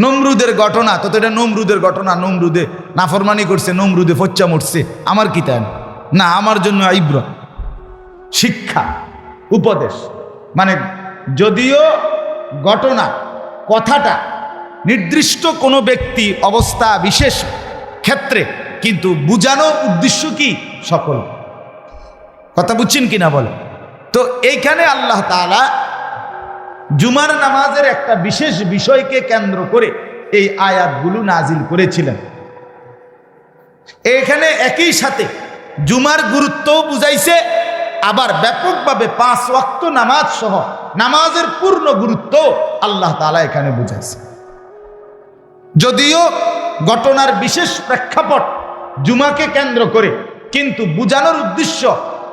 নমরুদের ঘটনা, তো এটা নমরুদের ঘটনা, নমরুদে নাফরমানি করছে, নমরুদে ফচ্চা মরছে, আমার কি তাই না, আমার জন্য ইবরাত। শিক্ষা, উপদেশ, মানে যদিও ঘটনা, কথাটা নির্দিষ্ট কোনো ব্যক্তি অবস্থা বিশেষ ক্ষেত্রে, কিন্তু বুঝানো উদ্দেশ্য কি সকল। কথা বুঝছেন কিনা বলে? তো এইখানে আল্লাহ তাআলা জুমার নামাজের একটা বিশেষ বিষয়কে কেন্দ্র করে এই আয়াতগুলো নাজিল করেছিলেন। এখানে একই সাথে জুমার গুরুত্বও বুঝাইছে, আবার ব্যাপকভাবে 5 ওয়াক্ত নামাজ সহ নামাজের পূর্ণ গুরুত্ব আল্লাহ তাআলা এখানে বুঝাইছে। যদিও ঘটনার বিশেষ প্রেক্ষাপট জুমাকে কেন্দ্র করে, কিন্তু বুঝানোর উদ্দেশ্য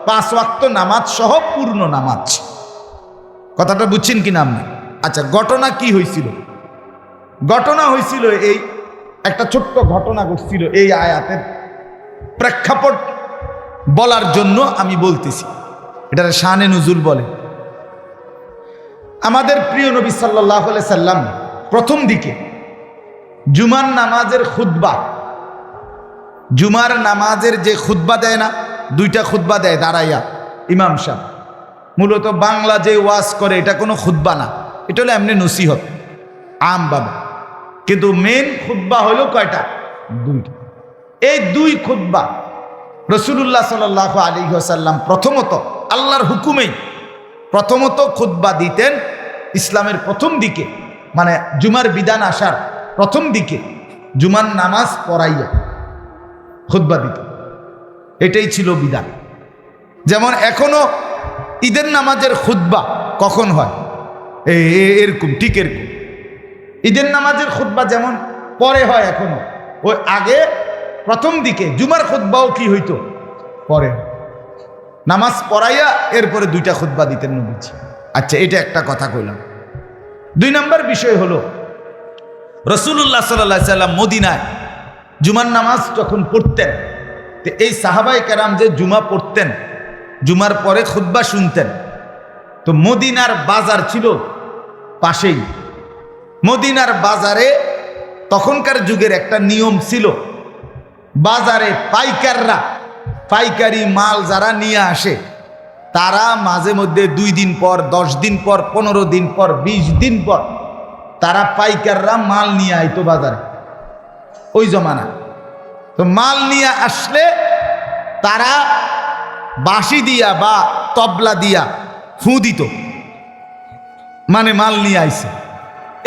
5 ওয়াক্ত নামাজ সহ পূর্ণ নামাজ। কথাটা বুঝছেন কিনা আপনি? আচ্ছা, ঘটনা কি হয়েছিল? ঘটনা হয়েছিল এই, একটা ছোট্ট ঘটনা ঘটছিল এই আয়াতের প্রেক্ষাপট বলার জন্য আমি বলতেছি। এটার শানে নুজুল বলে। আমাদের প্রিয় নবী সাল্লাল্লাহু আলাইহি সাল্লাম প্রথম দিকে জুমার নামাজের খুতবা জুমার নামাজের যে খুতবা দেয় না, দুইটা খুতবা দেয় দাঁড়াইয়া ইমাম সাহেব, মূলত বাংলা যে ওয়াজ করে এটা কোনো খুতবা না, এটা হলো এমনি নসিহত আমভাবে। কিন্তু মেন খুতবা হলো কয়টা? দুইটা। এই দুই খুতবা রাসূলুল্লাহ সাল্লাল্লাহু আলাইহি ওয়াসাল্লাম প্রথমত আল্লাহর হুকুমেই প্রথমত খুতবা দিতেন ইসলামের প্রথম দিকে, মানে জুমার বিধান আসার প্রথম দিকে জুমার নামাজ পড়াইয়া খুতবা দিতেন। এটাই ছিল বিধান। যেমন এখনো ঈদের নামাজের খুতবা কখন হয়? এরকম, ঠিক এরকম ঈদের নামাজের খুতবা যেমন পরে হয় এখনো, ওই আগে প্রথম দিকে জুমার খুতবাও কি হইতো? পরে নামাজ পড়াইয়া এরপরে দুইটা খুতবা দিতেন নবীজি। আচ্ছা, এটা একটা কথা কইলাম। দুই নম্বর বিষয় হলো রাসূলুল্লাহ সাল্লাল্লাহু আলাইহি সাল্লাম মদিনায় জুমার নামাজ যখন পড়তেন, তো এই সাহাবায়ে কেরাম যে জুমা পড়তেন, জুমার পরে খুতবা শুনতেন, তো মদিনার বাজার ছিল পাশেই। মদিনার বাজারে তখনকার যুগের একটা নিয়ম ছিল, বাজারে পাইকাররা, পাইকারি মাল যারা নিয়ে আসে, তারা মাঝে মধ্যে 2 দিন পর, 10 দিন পর, 15 দিন পর, 20 দিন পর তারা পাইকাররা মাল নিয়ে আইতো বাজারে ওই জমানা। তো মাল নিয়ে আসলে তারা বাঁশি দিয়া বা তবলা দিয়া ফু দিত, মানে মাল নিয়ে আইছে।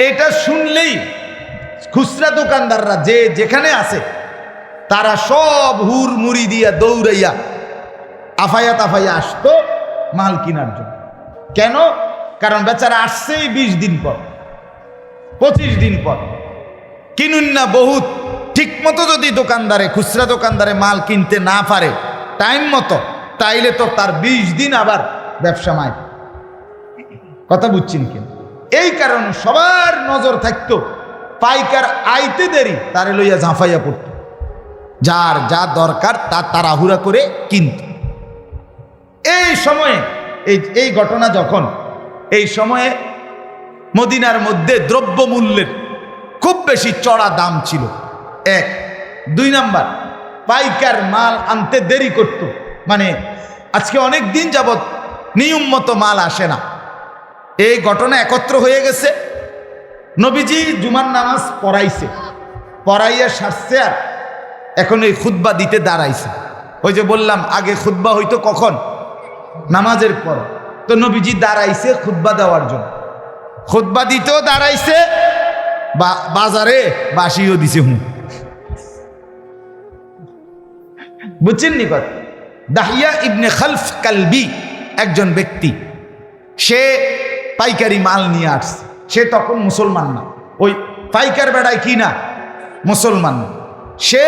এটা শুনলেই খুচরা দোকানদাররা যে যেখানে আছে তারা সব হুর মুড়ি দিয়া দৌড়াইয়া আফাইয়া তাফাইয়া আসতো মাল কেনার জন্য। কেন? কারণ বেচারা আসছেই 20 দিন পর, 25 দিন পর, কিনুন না বহুত। ঠিক মতো যদি দোকানদারে, খুচরা দোকানদারে মাল কিনতে না পারে টাইম মতো, তাইলে তো তার 20 দিন আবার ব্যবসা মায়। কথা বুঝছেন কিনা? এই কারণে সবার নজর থাকতো, পাইকার আইতে দেরি তারে লইয়া ঝাঁফাইয়া পড়তো, যার যা দরকার তা তাড়াহুড়া করে কিনত। এই সময়ে এই ঘটনা যখন, এই সময়ে মদিনার মধ্যে দ্রব্যমূল্যের খুব বেশি চড়া দাম ছিল, 1। 2 নাম্বার, পাইকার মাল আনতে দেরি করত, মানে আজকে অনেক দিন যাবৎ নিয়ম মতো মাল আসে না। এই ঘটনা একত্র হয়ে গেছে। নবীজি জুমার নামাজ পড়াইছে, পড়াইয়া সারছে, আর এখন এই খুতবা দিতে দাঁড়াইছে। ওই যে বললাম আগে খুতবা হইতো কখন? নামাজের পর। তো নবীজি দাঁড়াইছে খুতবা দেওয়ার জন্য, খুতবা দিতেও দাঁড়াইছে, বাজারে বাসিও দিছে। বুঝছেন নি কথা? দাহিয়া ইবনে খালফ কালবি একজন ব্যক্তি, সে পাইকারি মাল নিয়ে আসছে। সে তখন মুসলমান না, ওই পাইকার বেড়ায় কি না, মুসলমান না। সে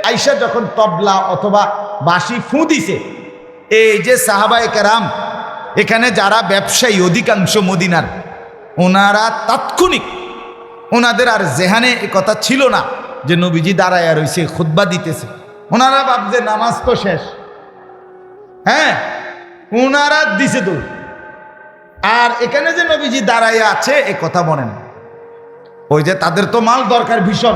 আইসা যখন তবলা অথবা বাঁশি ফু দিছে, এই যে সাহাবায়ে কেরাম এখানে যারা ব্যবসায়ী অধিকাংশ মদিনার, ওনারা তাৎক্ষণিক, ওনাদের আর জেহানে এ কথা ছিল না যে নবীজি দাঁড়ায় রইছে খুতবা দিতেছে। ওনারা ভাবছে নামাজ তো শেষ, হ্যাঁ, ওনারা দিছে তো, আর এখানে যে নবীজি দাঁড়ায় আছে এ কথা বলেন। ওই যে তাদের তো মাল দরকার ভীষণ,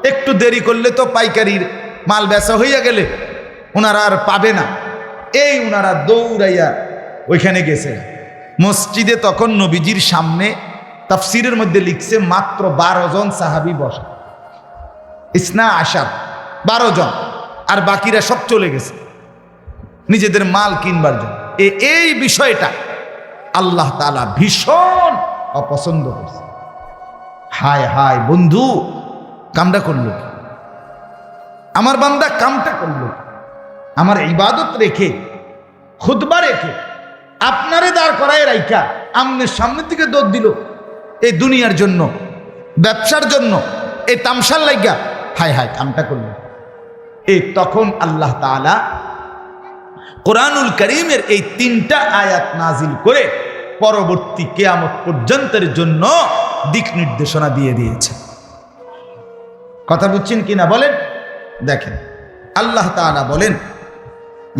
একটু দেরি করলে তো পাইকারির মাল বেচা হইয়া গেলে ওনারা আর পাবে না। এই ওনারা দৌড়াইয়া ওইখানে গেছে মসজিদে। তখন নবীজির সামনে তাফসিরের মধ্যে লিখছে মাত্র 12 জন সাহাবী বসা, ইসনা আশার, 12 জন, আর বাকিরা সব চলে গেছে নিজেদের মাল কিনবার জন্য। এই বিষয়টা আল্লাহ তাআলা ভীষণ অপছন্দ করছে। হায় হায় বন্ধু, কামটা করলো কি? আমার বান্দা কামটা করলো কি? আমার ইবাদত রেখে, খুতবা রেখে, আপনারে দাঁড় করায় রাইখা আমনের সামনের দিকে দৌড় দিল এই দুনিয়ার জন্য, ব্যবসার জন্য, এই তামসার লাইগা। হায় হায়, কামটা করলো। এই তখন আল্লাহ তাআলা কোরআনুল কারীমের এই 3টা আয়াত নাজিল করে পরবর্তী কিয়ামত পর্যন্তের জন্য দিক নির্দেশনা দিয়ে দিয়েছে। কথা বুঝছেন কিনা বলেন? দেখেন আল্লাহ তাআলা বলেন,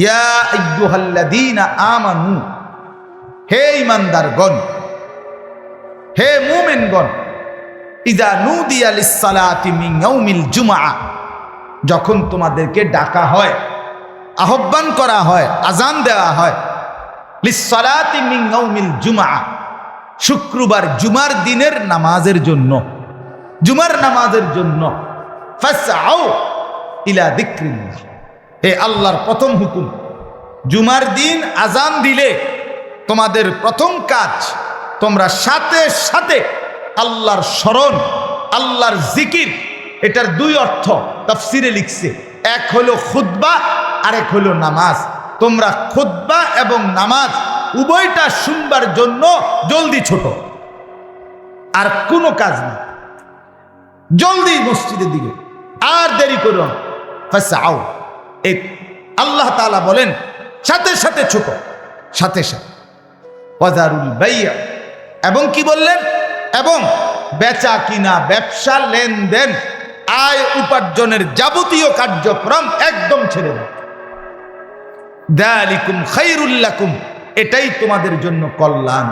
ইয়া আইয়ুহাল্লাযীনা আমানু, হে ঈমানদারগণ, হে মুমিনগণ, ইযা নুদিয়া লিস-সালাতি মিন ইয়াউমিল জুমআ, যখন তোমাদেরকে ডাকা হয়, আহ্বান করা হয়, আজান দেওয়া হয়, লিসসালাতি মিন ইয়াউমিল জুমআ, শুক্রবার জুমার দিনের নামাজের জন্য, জুমার নামাজের জন্য, ফাসআউ ইলা যিকরিল্লাহ। এ আল্লাহর প্রথম হুকুম, জুমার দিন আজান দিলে তোমাদের প্রথম কাজ, তোমরা সাথে সাথে আল্লাহর স্মরণ, আল্লাহর জিকির। এটার দুই অর্থ তাফসিরে লিখছে, এক হলো খুতবা, আরেক হলো নামাজ। তোমরা খুতবা এবং নামাজ উভয়টা শুনবার জন্য জলদি ছোট, আর কোনো কাজ না, জলদি মসজিদের দিকে, আর দেরি করো না। ফাসআউ, এই আল্লাহ তাআলা বলেন সাথে সাথে ছোট, সাথে সাথে। ওয়াজারুল বাই'a, এবং কি বললেন, এবং বেচা কিনা, ব্যবসা, লেনদেন, আয় উপার্জনের যাবতীয় কার্যক্রম একদম ছেড়ে দাও। যালিকুম খায়রুল লাকুম, এটাই তোমাদের জন্য কল্যাণ।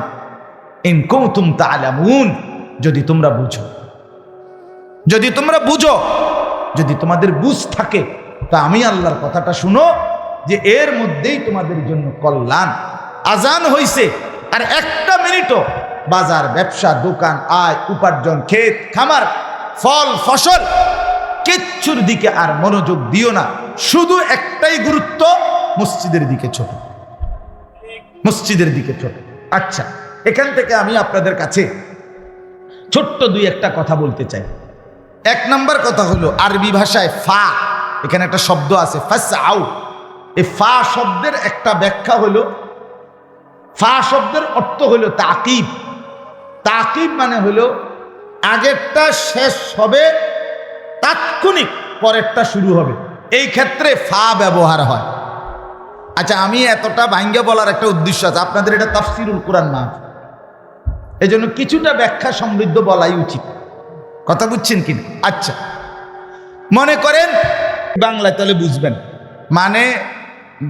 ইন কুনতুম তা'লামুন, যদি তোমরা বুঝো, যদি তোমরা বুঝো, যদি তোমাদের বুঝ থাকে, তা আমি আল্লাহর কথাটা শুনো যে এর মধ্যেই তোমাদের জন্য কল্যাণ। আজান হইছে, আর একটা মিনিটও বাজার, ব্যবসা, দোকান, আয় উপার্জন, ক্ষেত খামার, ফল ফসল, কিচ্ছুর দিকে আর মনোযোগ দিও না। শুধু একটাই গুরুত্ব, মসজিদের দিকে ছোট, মসজিদের দিকে ছোট। আচ্ছা, এখান থেকে আমি আপনাদের কাছে ছোট্ট দুই একটা কথা বলতে চাই। এক নাম্বার কথা হলো, আরবি ভাষায় ফা, এখানে একটা শব্দ আছে ফাসআউ। এই ফা শব্দের একটা ব্যাখ্যা হলো, ফা শব্দের অর্থ হলো তাকিব। তাকিব মানে হলো আগেরটা শেষ হবে, তাৎক্ষণিক পরেরটা শুরু হবে, এই ক্ষেত্রে ফা ব্যবহার হয়। আচ্ছা, আমি এতটা ভাঙ্গে বলার একটা উদ্দেশ্য আছে, আপনাদের এটা তাফসিরুল কুরআন না, এই জন্য কিছুটা ব্যাখ্যা সমৃদ্ধ বলাই উচিত। কথা বুঝছেন কিনা? আচ্ছা, মনে করেন বাংলায়, তাহলে বুঝবেন, মানে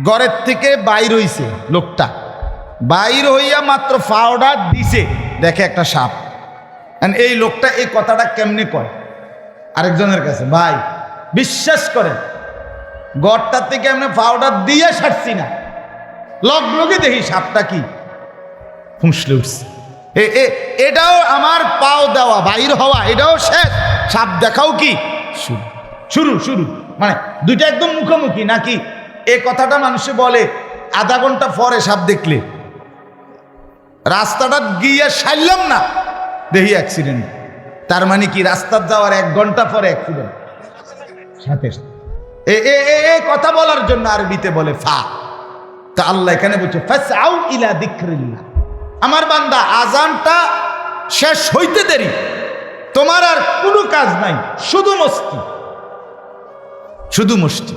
ঘরের থেকে বাইর হইছে লোকটা, বাইর হইয়া মাত্র ফাওড়া দিছে, দেখে একটা সাপ। এই লোকটা এই কথাটা কেমনে কয় আরেকজনের কাছে, ভাই বিশ্বাস করেন, ঘরটার থেকে এমনি ফাওড়া দিয়ে ছাড়ছি না, লগে দেখি সাপটা কি ফুঁসলে উঠছে। এটাও আমার পাও দেওয়া, বাইর হওয়া, এটাও শেষ, সাপ দেখাও কি শুরু, শুরু শুরু, মানে দুইটা একদম মুখোমুখি। নাকি এই কথাটা মানুষে বলে আধা ঘন্টা পরে সাপ দেখলে, রাস্তাটা গিয়ে সারলাম না দেখি অ্যাক্সিডেন্ট। তার মানে কি রাস্তার যাওয়ার 1 ঘন্টা পরে অ্যাক্সিডেন্ট সাথে। এই কথা বলার জন্য আরবিতে বলে ফা। তা আল্লাহ এখানে বলছে ফাসআউ ইলা যিকরিল্লাহ, আমার বান্দা আজানটা শেষ হইতে দেরি, তোমার আর কোনো কাজ নাই, শুধু মস্তি, শুধু মস্তি।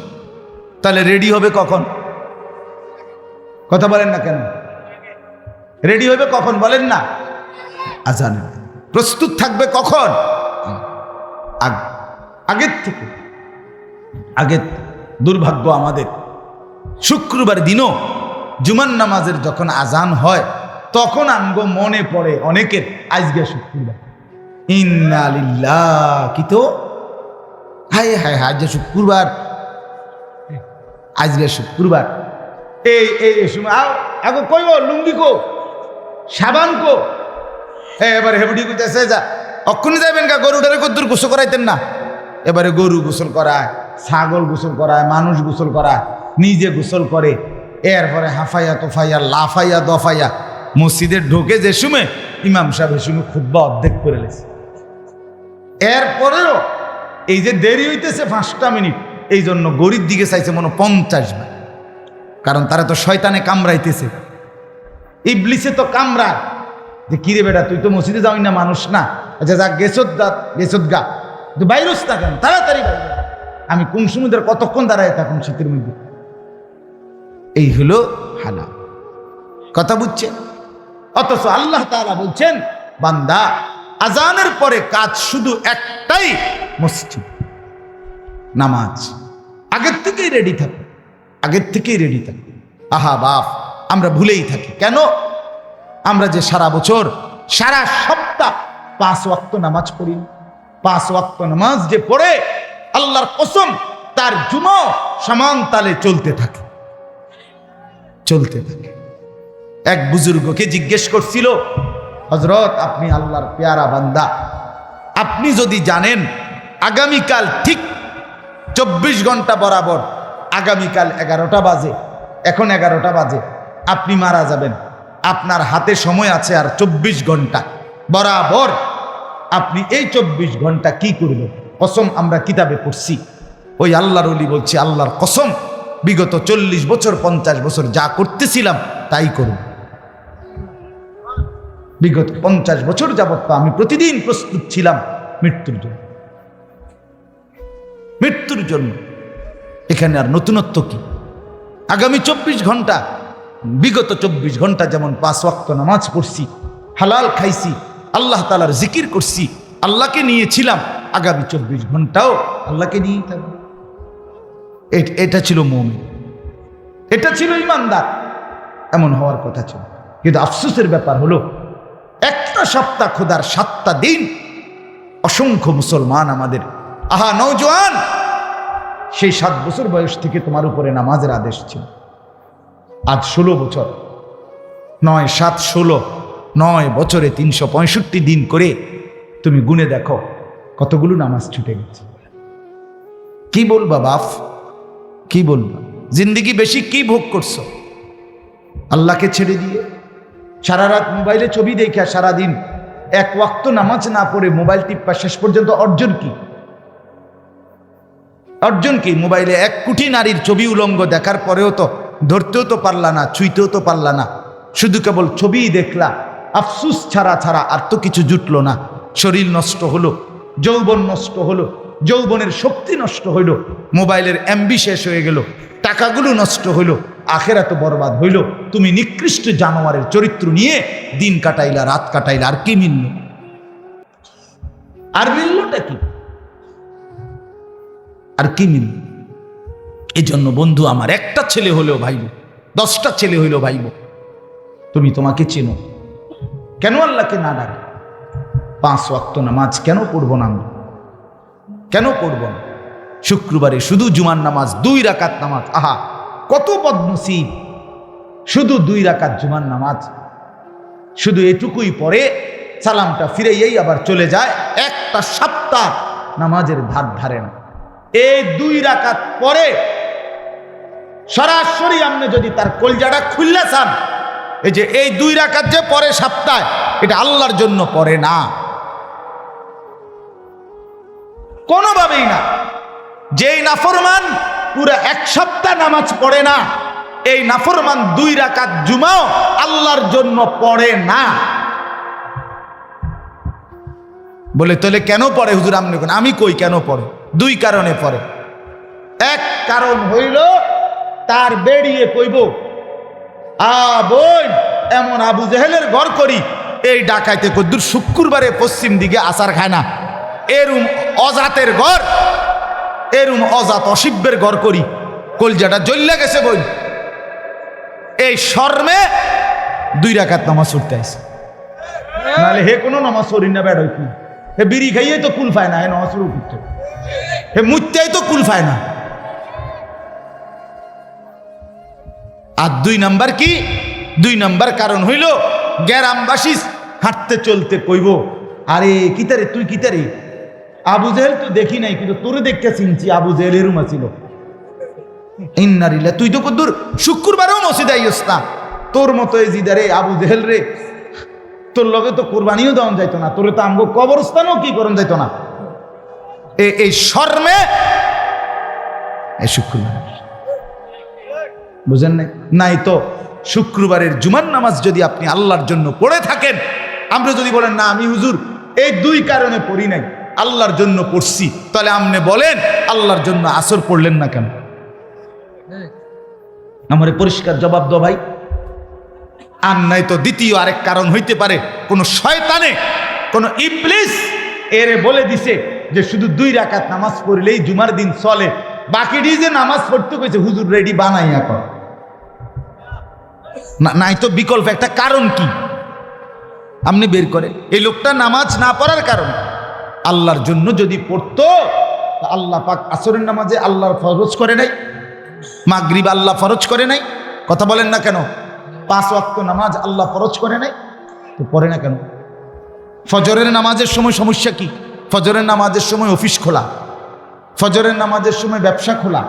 তাহলে রেডি হবে কখন? কথা বলেন না কেন? রেডি হবে কখন বলেন না? আজান। প্রস্তুত থাকবে কখন? আগের থেকে। আগে দুর্ভাগ্য আমাদের, শুক্রবার দিনও জুমার নামাজের যখন আজান হয়, তখন আমগো মনে পড়ে অনেকের আজকে শুক্রবার, ইন্না লিল্লাহ, কি তো হায় হায় হায়, আজকে শুক্রবার, আজকে শুক্রবার। এই সময় আগো কইব লুঙ্গি কো, সাবান কো, এবারে হেবডি কইতেছে যা অক্ষুনি যাবেন গা, গরুটারে কদ্দুর গোসল করাইতেন না। এবারে গরু গোসল করায়, ছাগল গোসল করায়, মানুষ গোসল করায়, নিজে গোসল করে, এরপরে হাফাইয়া তোফাইয়া লাফাইয়া দফাইয়া মসজিদে ঢোকে যে সময় ইমাম সাহেব সময় খুতবা অর্ধেক করে লেছে। এরপরেও এই যে দেরি হইতেছে 5টা মিনিট, এই জন্য গরির দিকে চাইছে মনে 50 বার, কারণ তারা তো শয়তানে কামড়াইতেছে, ইবলিসে তো কামড়ায় যে কিরে বেটা তুই তো মসজিদে যাওই না, মানুষ না, আচ্ছা যা গেছত গা, তুই বাইরস না কেন, তাড়াতাড়ি বাইরে। আমি কোন সমুদ্রে কতক্ষণ দাঁড়ায় থাকুন শীতের মধ্যে? এই হলো হালা। কথা বুঝছে? অথচ আল্লাহ তাআলা বলছেন, বান্দা আজানের পরে কাজ শুধু একটাই, মসজিদ, নামাজ। আগের থেকেই রেডি থাকো, আগের থেকেই রেডি থাকো। আহা বাপ, আমরা ভুলেই থাকি কেন? আমরা যে সারা বছর সারা সপ্তাহ 5 ওয়াক্ত নামাজ পড়ি, 5 ওয়াক্ত নামাজ যে পড়ে, আল্লাহর কসম তার জুমাও সমান তালে চলতে থাকে। এক বুজুর্গকে জিজ্ঞেস করছিল, হযরত আপনি আল্লাহর পেয়ারা বান্দা, আপনি যদি জানেন আগামীকাল ঠিক 24 ঘন্টা বরাবর, আগামীকাল 11টা বাজে, এখন 11টা বাজে, আপনি মারা যাবেন, আপনার হাতে সময় আছে আর 24 ঘন্টা বরাবর, আপনি এই 24 ঘন্টা কি করবেন? কসম, আমরা কিতাবে পড়ছি, ওই আল্লাহর ওলি বলছে, আল্লাহর কসম, বিগত 40 বছর 50 বছর যা করতেছিলাম তাই করব। বিগত 50 বছর যাবত তো আমি প্রতিদিন প্রস্তুত ছিলাম মৃত্যুর জন্য। এখানে আর নতুনত্ব কি? আগামী 24 ঘন্টা, বিগত 24 ঘন্টা যেমন 5 ওয়াক্ত নামাজ পড়ছি, হালাল খাইছি, আল্লাহ তাআলার জিকির করছি, আল্লাহকে নিয়েছিলাম, আগামী 24 ঘন্টাও আল্লাহকে নিয়েই থাকবে। এটা ছিল মুমিন, এটা ছিল ইমানদার, এমন হওয়ার কথা ছিল। কিন্তু আফসোসের ব্যাপার হলো, একটা সপ্তাহ খোদার 7টা দিন অসংখ্য মুসলমান আমাদের, আহা নওজোয়ান, সেই 7 বছর বয়স থেকে তোমার উপরে নামাজের আদেশ ছিল, আজ 16 বছর, 9 7 16, 9 বছরে 365 দিন করে তুমি গুনে দেখো কতগুলো নামাজ ছুটে গেছে। কি বলবা বাপ, কি বলবা? জিন্দেগি বেশি কি ভোগ করছো আল্লাহকে ছেড়ে দিয়ে? সারা রাত মোবাইলে ছবি দেখা, সারাদিন 1 ওয়াক্ত নামাজ না পড়ে মোবাইল টিপ্পা, শেষ পর্যন্ত অর্জন কি? মোবাইলে 1 কোটি নারীর ছবি উলঙ্গ দেখার পরেও তো ধরতেও তো পারলা না, ছুঁইতেও তো পারলা না, শুধু কেবল ছবিই দেখলা। আফসুস ছাড়া আর তো কিছু জুটলো না। শরীর নষ্ট হলো, যৌবন নষ্ট হলো, যৌবনের শক্তি নষ্ট হইল, মোবাইলের এমবি শেষ হয়ে গেল, টাকাগুলো নষ্ট হইল, আখেরাত বরবাদ হইল। তুমি নিকৃষ্ট জানোয়ারের চরিত্র নিয়ে দিন কাটাইলা, রাত কাটাইলা, আর কি মিলল? মিললটা কি? আর কি মিলল? এই জন্য বন্ধু আমার, একটা ছেলে হলেও ভাইব, 10টা ছেলে হইলেও ভাইব, তুমি তোমাকে চেনো, কেন আল্লাহকে না ডাকে? 5 ওয়াক্ত নামাজ কেন পড়বো না আমরা? কেন পড়ব না? শুক্রবারে শুধু জুমার নামাজ, 2 রাকাত নামাজ, আহা কত বদনসিব! শুধু 2 রাকাত জুমার নামাজ, শুধু এটুকুই পরে সালামটা ফিরেই আবার চলে যায়, একটা সপ্তাহ নামাজের ধার ধারে না। এই 2 রাকাত পরে সরাসরি আপনি যদি তার কলজাটা খুললে চান, এই যে এই 2 রাকাত যে পরে সপ্তাহে, এটা আল্লাহর জন্য পড়ে না, কোনোভাবেই না। যেই নাফরমান পুরো 1 সপ্তাহ নামাজ পড়ে না, এই নাফরমান 2 রাকাত জুমাও আল্লাহর জন্য পড়ে না। বলে তাহলে কেন পড়ে হুজুর? আমি কই কেন পড়ে? 2 কারণে পড়ে। 1 কারণ হইল, তার বেরিয়ে কইব, বোন এমন আবু জেহেলের ঘর করি, এই ডাকাইতে কদ্দুর শুক্রবারে পশ্চিম দিকে আসার খায় না, এরুম অজাতের ঘর, এরুম অজাত অসিব্যের ঘর করি, কলজাটা জ্বল্লা গেছে বই। এই শর্মে 2 রাকাত নামাজ পড়তে আসে, নাহলে হে কোনো নামাজ পড়ি না, বেড় হইত না। হে বিড়ি খাইয়ে তো কুল পায় না, হে নামাজ শুরু করতে, হে মুত্তাই তো কুল পায় না। আর 2 নাম্বার কি? 2 নাম্বার কারণ হইল, গ্রামবাসী হাঁটতে চলতে কইব, আরে কিতারে তুই কিতারে? আবু জেহেল তো দেখি নাই, কিন্তু তোরে দেখতে চিনছি, আবু জেহেল এরুম ছিল। ইন্নারিল্লাহ, তুই তো কদ্দুর শুক্রবারেও মসজিদে আইস না, তোর মতো এই জিদারে আবু জেহেল রে, তোর লগে তো কোরবানিও দেওয়া যাইতো না, তোরে তো আমগো কবরস্থানও কি করন যাইতো না। এই শর্মে এই শুক্রবার বুঝেন নাই তো? শুক্রবারের জুমার নামাজ যদি আপনি আল্লাহর জন্য পড়ে থাকেন, আমরা যদি বলেন না আমি হুজুর এই 2 কারণে পড়ি নাই, আল্লাহর জন্য পড়ছি, তাহলে আপনি বলেন আল্লাহর জন্য আসর পড়লেন না কেন? আমারে পরিষ্কার জবাব দাও ভাই। আর নাই তো দ্বিতীয় আরেক কারণ হইতে পারে, কোন শয়তানে, কোন ইবলিস এরে বলে দিছে যে শুধু 2 রাকাত নামাজ পড়লেই জুমার দিন চলে, বাকি যে নামাজ পড়তে কইছে হুজুর রেডি বানাইয়া কর। নাই তো বিকল্প একটা কারণ কি আপনি বের করে। এই লোকটা নামাজ না পড়ার কারণ, আল্লাহর জন্য যদি পড়তো তা আল্লাহ পাক আসরের নামাজে আল্লাহর ফরজ করে নাই, মাগরিব আল্লাহ ফরজ করে নাই, কথা বলেন না কেন? 5 ওয়াক্ত নামাজ আল্লাহ ফরজ করে নাই, তো পড়ে না কেন? ফজরের নামাজের সময় সমস্যা কি? ফজরের নামাজের সময় অফিস খোলা, ফজরের নামাজের সময় ব্যবসা খোলা,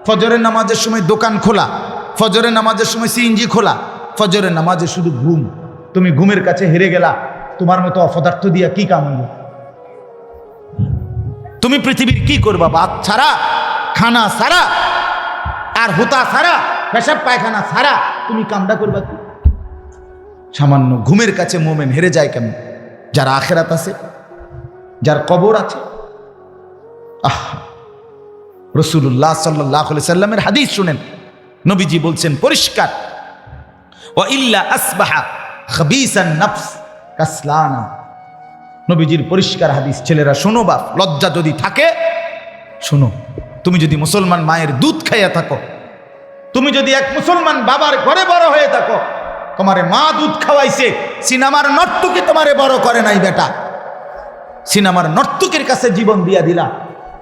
ফজরের নামাজের সময় দোকান খোলা, ফজরের নামাজের সময় সিএনজি খোলা, ফজরের নামাজে শুধু ঘুম। তুমি ঘুমের কাছে হেরে গেলা, তোমার মতো অপদার্থ দিয়া কি কাম হইল? তুমি পৃথিবীর কি করবা? ভাত ছাড়া, খানা ছাড়া, আর হুতা ছাড়া, পেশাব পায়খানা ছাড়া তুমি কামটা করবা কি? সামান্য ঘুমের কাছে মোমেন হেরে যায় কেমন? যার আখেরাত আছে, যার কবর আছে। রাসূলুল্লাহ সাল্লাল্লাহু আলাইহি সাল্লামের হাদিস শুনেন, নবীজি বলছেন পরিষ্কার, ওয়া ইল্লা আসবাহা খাবিসান নাফস কাসলানা। নবীজির পরিষ্কার হাদিস। ছেলেরা শোনো, বাপ লজ্জা যদি থাকে শোনো, তুমি যদি মুসলমান মায়ের দুধ খাইয়া থাকো, তুমি যদি এক মুসলমান বাবার ঘরে বড় হয়ে থাকো, তোমারে মা দুধ খাওয়াইছে, সিনেমার নর্তকী তোমারে বড় করে নাই বেটা। সিনেমার নর্তকীর কাছে জীবন দিয়া দিলা,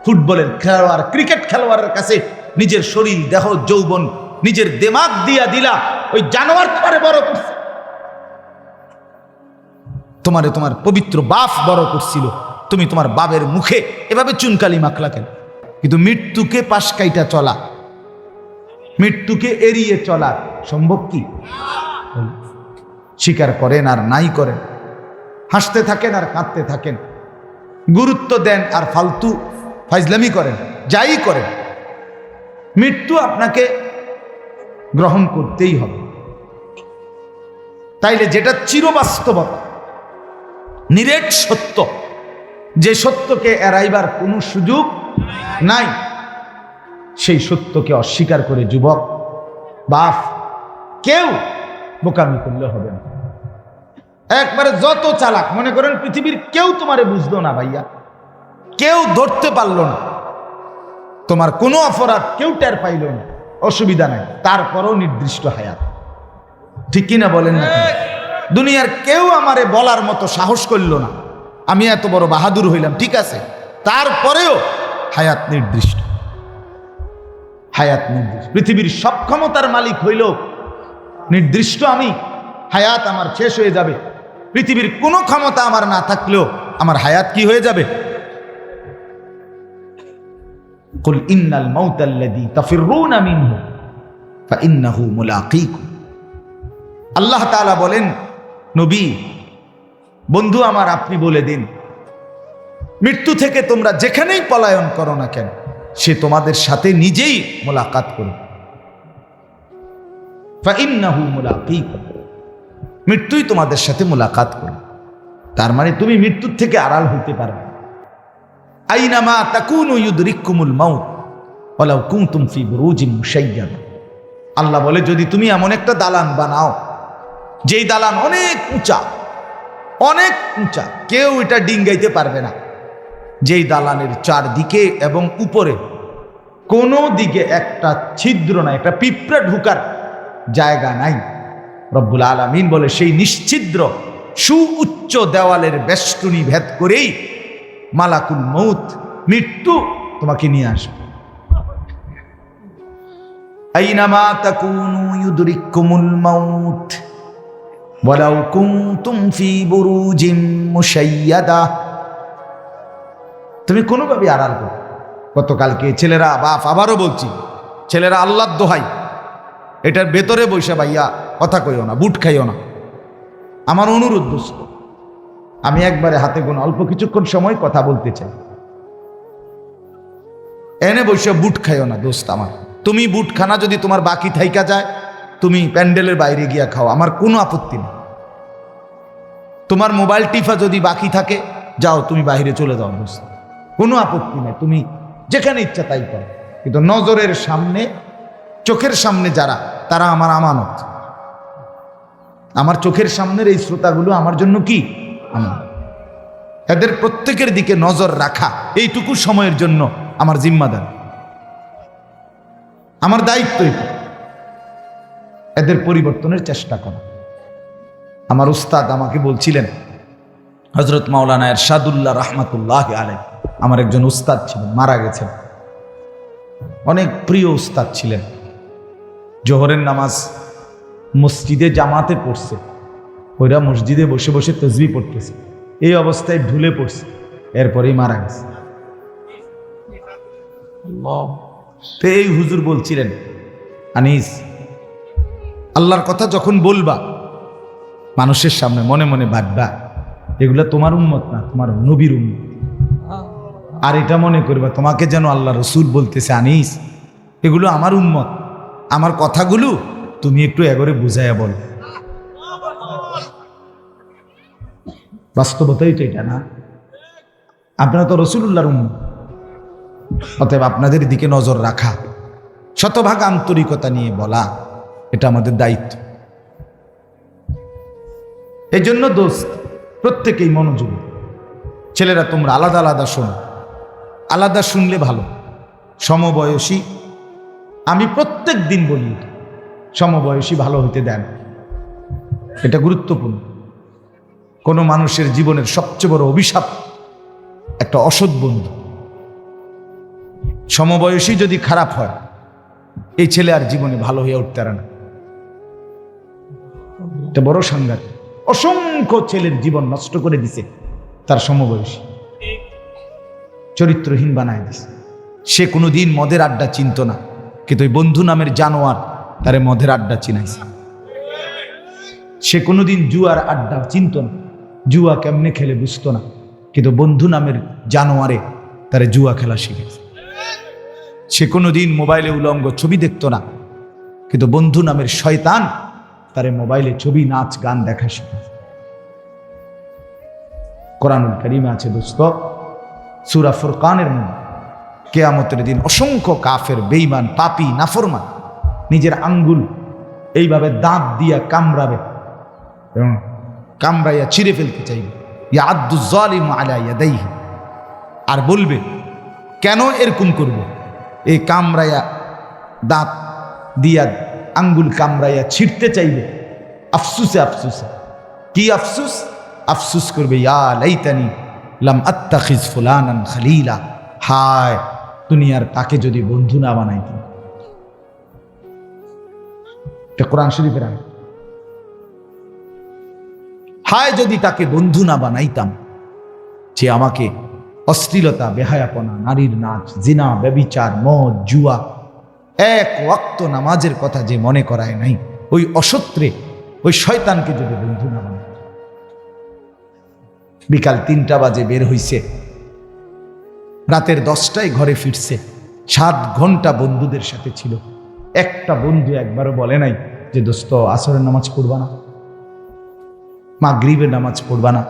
ফুটবলের খেলোয়াড়, ক্রিকেট খেলোয়াড়ের কাছে নিজের শরীর, দেহ, যৌবন, নিজের দিমাগ দিয়া দিলা। ওই জানোয়ার তোমারে বড় করছে, তোমারে তোমার পবিত্র বাপ বড় করছিল, তুমি তোমার বাপের মুখে এভাবে চুনকালি মাখলা কেন? কিন্তু মৃত্যুকে পাশ কাইটা চলা, মৃত্যুকে এড়িয়ে চলা সম্ভব কি? স্বীকার করেন আর নাই করেন, হাসতে থাকেন আর কাঁদতে থাকেন, গুরুত্ব দেন আর ফালতু ফাইজলামি করেন, যাই করেন, মৃত্যু আপনাকে গ্রহণ করতেই হবে। তাইলে যেটা চিরবাস্তবতা, নিরেট সত্য, যে সত্যকে এড়াইবার কোনো সুযোগ নাই, সেই সত্যকে অস্বীকার করে যুবক বাপ কেউ বোকামি করলে হবে না। একবারে যত চালাক, মনে করেন পৃথিবীর কেউ তোমারে বুঝলো না ভাইয়া, কেউ ধরতে পারলো না, তোমার কোনো অপরাধ কেউ টের পাইল না, অসুবিধা নাই, তারপরও নির্দিষ্ট হায়াত। ঠিক কিনা বলেন না? দুনিয়ার কেউ আমারে বলার মতো সাহস করল না, আমি এত বড় বাহাদুর হইলাম, ঠিক আছে, তারপরেও হায়াত নির্দিষ্ট, হায়াত নির্দিষ্ট। পৃথিবীর সব ক্ষমতার মালিক হইল নির্দিষ্ট, আমি হায়াত আমার শেষ হয়ে যাবে। পৃথিবীর কোনো ক্ষমতা আমার না থাকলেও আমার হায়াত কি হয়ে যাবে? কুল ইন্নাল মাউতাল্লাযী তাফিররুনা মিনহু ফাইন্নাহু মুলাকীকুম। আল্লাহ তাআলা বলেন, নবী বন্ধু আমার, আপনি বলে দিন, মৃত্যু থেকে তোমরা যেখানেই পলায়ন করো না কেন, সে তোমাদের সাথে নিজেই মোলাকাত করবে। ফাইন্নাহু মুলাকীকুম, মৃত্যুই তোমাদের সাথে মোলাকাত করবে। তার মানে তুমি মৃত্যুর থেকে আড়াল হইতে পারবে। আইনামা তাকুনু ইউদরিকুমুল মাউত ওয়ালাউ কুনতুম ফি বুরুজিন মুশাইয়াদা। আল্লাহ বলে, যদি তুমি এমন একটা দালান বানাও, যেই দালান অনেক উঁচা, অনেক উঁচা, কেউ এটা ডিঙ্গাইতে পারবে না, যেই দালানের চারদিকে এবং উপরে কোনো দিকে একটা ছিদ্র নাই, একটা পিঁপড়া ঢুকার জায়গা নাই, রব্বুল আলামিন বলে সেই নিশ্ছিদ্র সুউচ্চ দেওয়ালের বেষ্টনী ভেদ করেই মালাকুল মউত, মৃত্যু তোমাকে নিয়ে আসবে। আইনামা তাকুনু ইউদরিকুমুল মাউত ওয়ালাউ কুনতুম ফি বুরুজিন মুশাইয়াদা। তুমি কোনোভাবে আড়াল করো। গতকালকে ছেলেরা, বাপ আবারও বলছি, ছেলেরা আল্লাহর দোহাই, এটার ভেতরে বসে ভাইয়া কথা কইও না, বুট খাইও না, আমার অনুরোধ দোস্ত। আমি একবারে হাতে গোনা অল্প কিছুক্ষণ সময় কথা বলতে চাই, এনে বসে বুট খাইও না দোস্ত আমার। তুমি বুট খানা যদি তোমার বাকি থাইকা যায়, তুমি প্যান্ডেলের বাইরে গিয়া খাও, আমার কোনো আপত্তি নেই। তোমার মোবাইল টিফা যদি বাকি থাকে, যাও তুমি বাইরে চলে যাও দোস্ত, কোনো আপত্তি নেই, তুমি যেখানে ইচ্ছা তাই করো। কিন্তু নজরের সামনে, চোখের সামনে যারা, তারা আমার আমানত। আমার চোখের সামনের এই শ্রোতাগুলো আমার জন্য কি আমানত। এদের প্রত্যেকের দিকে নজর রাখা এইটুকু সময়ের জন্য আমার জিম্মাদার, আমার দায়িত্ব। এদের পরিবর্তনের চেষ্টা করা। আমার উস্তাদ আমাকে বলছিলেন, হযরত মাওলানা ইরশাদুল্লাহ রাহমাতুল্লাহি আলাইহি, আমার একজন উস্তাদ ছিলেন, মারা গেছেন। অনেক প্রিয় উস্তাদ ছিলেন। জোহরের নামাজ মসজিদে জামাতে পড়ছে, ওইরা মসজিদে বসে বসে তসবিহ পড়তেছে, এই অবস্থায় ঢুলে পড়ছে, এরপরেই মারা গেছে। তো এই হুজুর বলছিলেন, আনিস, আল্লাহর কথা যখন বলবা মানুষের সামনে মনে মনে ভাববা এগুলা তোমার উম্মত না, তোমার নবীর উম্মত। আর এটা মনে করবা তোমাকে যেন আল্লাহ রসুল বলতেছে, আনিস এগুলো আমার উম্মত, আমার কথাগুলো তুমি একটু এগরে বুঝাইয়া বল। বাস্তবতাই তো এটা না? আপনারা তো রসুলুল্লাহর উম্মত, অতএব আপনাদের দিকে নজর রাখা, শতভাগ আন্তরিকতা নিয়ে বলা, এটা আমাদের দায়িত্ব। এই জন্য দোস্ত, প্রত্যেকেই মনোযোগী। ছেলেরা তোমরা আলাদা আলাদা শোনো, আলাদা শুনলে ভালো। সমবয়সী, আমি প্রত্যেক দিন বলি সমবয়সী ভালো হতে দেন, এটা গুরুত্বপূর্ণ। কোনো মানুষের জীবনের সবচেয়ে বড় অভিশাপ একটা অসৎ বন্ধু। সমবয়সী যদি খারাপ হয়, এই ছেলে আর জীবনে ভালো হয়ে উঠতে পারে না। এটা বড় সাংঘাতিক। অসংখ্য ছেলের জীবন নষ্ট করে দিছে তার সমবয়সী, চরিত্রহীন বানায় দিছে। সে কোনোদিন মদের আড্ডা চিনত না, কিন্তু ওই বন্ধু নামের জানোয়ার তারে মদের আড্ডা চিনাইছে। সে কোনোদিন জুয়ার আড্ডা চিনত না, জুয়া কেমনে খেলে বুঝতো না, কিন্তু বন্ধু নামের জানোয়ারে তারে জুয়া খেলা শিখেছে। সে কোনোদিন মোবাইলে উলঙ্গ ছবি দেখত না, কিন্তু বন্ধু নামের শয়তান তারে মোবাইলে ছবি, নাচ, গান দেখা শিখেছে। কোরআনুল কারীমে আছে দোস্ত, সূরা ফুরকানের মধ্যে কিয়ামতের দিন অসংখ্য কাফের, বেঈমান, পাপী, নাফরমান নিজের আঙ্গুল এইভাবে দাঁত দিয়া কামড়াবে এবং কামড়াইয়া ছিঁড়ে ফেলতে চাইবে। ইয়াদ্দু যালিমু আলা ইয়াদাইহি, আর বলবে কেন এরকম করব? এই কামড়াইয়া দাঁত দিয়া আঙ্গুল কামড়াইয়া ছিঁড়তে চাইবে, আফসুসে আফসুসে। কি আফসুস? আফসুস করবে, ইয়া লাইতানি লাম আত্তাখিজ ফুলানান খলিলা, হায় দুনিয়ার তাকে যদি বন্ধু না বানাইতাম। এটা কোরআন শরীফের আয়াত। হায় যদি তাকে বন্ধু না বানাইতাম, যে আমাকে অশ্লীলতা, বেহায়াপনা, নারীর নাচ, জিনা, ব্যভিচার, মদ, জুয়া, এক ওয়াক্ত নামাজের কথা যে মনে করায় নাই, ওই অসত্রে, ওই শয়তানকে যদি বন্ধু না বানাইতাম। বিকাল 3টা বাজে বের হইছে, রাতের 10টায় ঘরে ফিরছে, 7 ঘন্টা বন্ধুদের সাথে ছিল। একটা বন্ধু একবারও বলে নাই যে দোস্ত আসরের নামাজ পড়বা না, মাগরিবের নামাজ পড়বা না,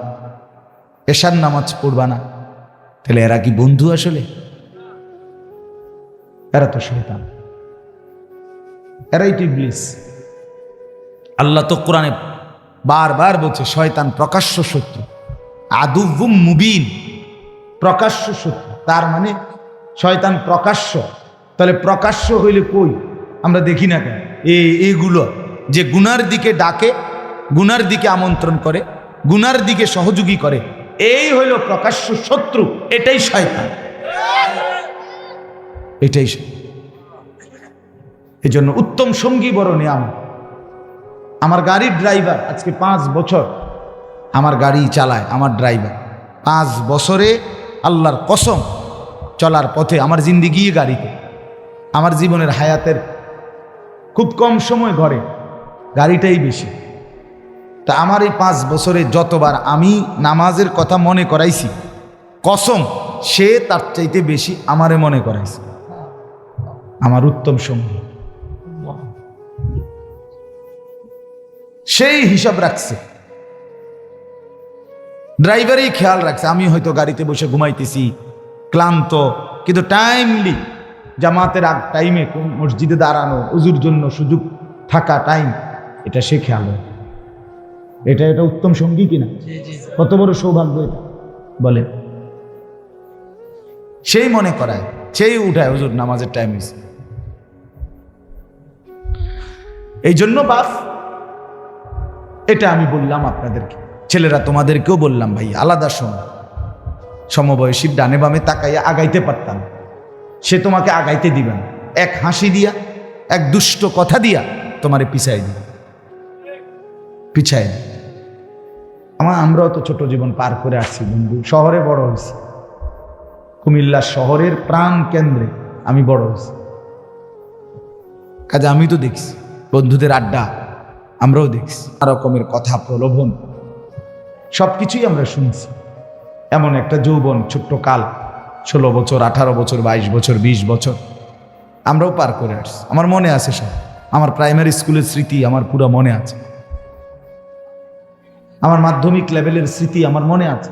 এশার নামাজ পড়বা না। তাহলে এরা কি বন্ধু আসলে? এরা তো শয়তান, এরাই তো ইবলিস। আল্লাহ তো কোরআনে বারবার বলছে শয়তান প্রকাশ্য শত্রু, আদুউম মুবিন, প্রকাশ্য শত্রু। তার মানে শয়তান প্রকাশ্য। তাহলে প্রকাশ্য হইলে কই আমরা দেখি না কেন? এইগুলো যে গুনার দিকে ডাকে, গুনার দিকে আমন্ত্রণ করে, গুনার দিকে সহযোগী করে, এই হইল প্রকাশ্য শত্রু। এটাই শয়তান, এটাই। এই জন্য উত্তম সঙ্গী বড় নিয়ামত। আমার গাড়ির ড্রাইভার আজকে 5 বছর আমার গাড়ি চালায়, আমার ড্রাইভার 5 বছরে আল্লাহর কসম চলার পথে, আমার জিন্দিগি গাড়িতে, আমার জীবনের হায়াতের খুব কম সময় ঘরে গাড়িটাই বেশি। তা আমার এই 5 বছরে যতবার আমি নামাজের কথা মনে করাইছি, কসম সে তার চাইতে বেশি আমারে মনে করাইছে। আমার উত্তম সঙ্গী, সেই হিসাব রাখছে, ড্রাইভারই খেয়াল রাখছে। আমি হয়তো গাড়িতে বসে ঘুমাইতেছি, ক্লান্ত, কিন্তু টাইমলি জামাতের আগ টাইমে মসজিদে দাঁড়ানো, উজুর জন্য সুযোগ থাকা টাইম, এটা সে খেয়াল রাখে। এটা উত্তম সঙ্গী কিনা? কত বড় সৌভাগ্য এটা বলে। সেই মনে করায়, সেই উঠায় হুজুর নামাজের টাইম হয়েছে। এই জন্য বাস এটা আমি বললাম আপনাদেরকে, ছেলেরা তোমাদেরকেও বললাম, ভাই আলাদা শোনো, সমবয়সীর ডানে বামে তাকাইয়া আগাইতে পারতাম, সে তোমাকে আগাইতে দিবে না। এক হাসি দিয়া, এক দুষ্ট কথা দিয়া তোমারে পিছাই দিবে, পিছাই দিবে। আমরাও তো ছোট জীবন পার করে আসছি বন্ধু, শহরে বড় হয়েছি, কুমিল্লা শহরের প্রাণ কেন্দ্রে আমি বড় হয়েছি। কাজে আমি তো দেখছি বন্ধুদের আড্ডা, আমরাও দেখছি রকমের কথা, প্রলোভন, সবকিছুই আমরা শুনছি। এমন একটা যৌবন, ছোট্ট কাল, 16 বছর, 18 বছর, 22 বছর, 20 বছর আমরাও পার করে আসছি। আমার মনে আছে সব, আমার প্রাইমারি স্কুলের স্মৃতি আমার পুরো মনে আছে, আমার মাধ্যমিক লেভেলের স্মৃতি আমার মনে আছে,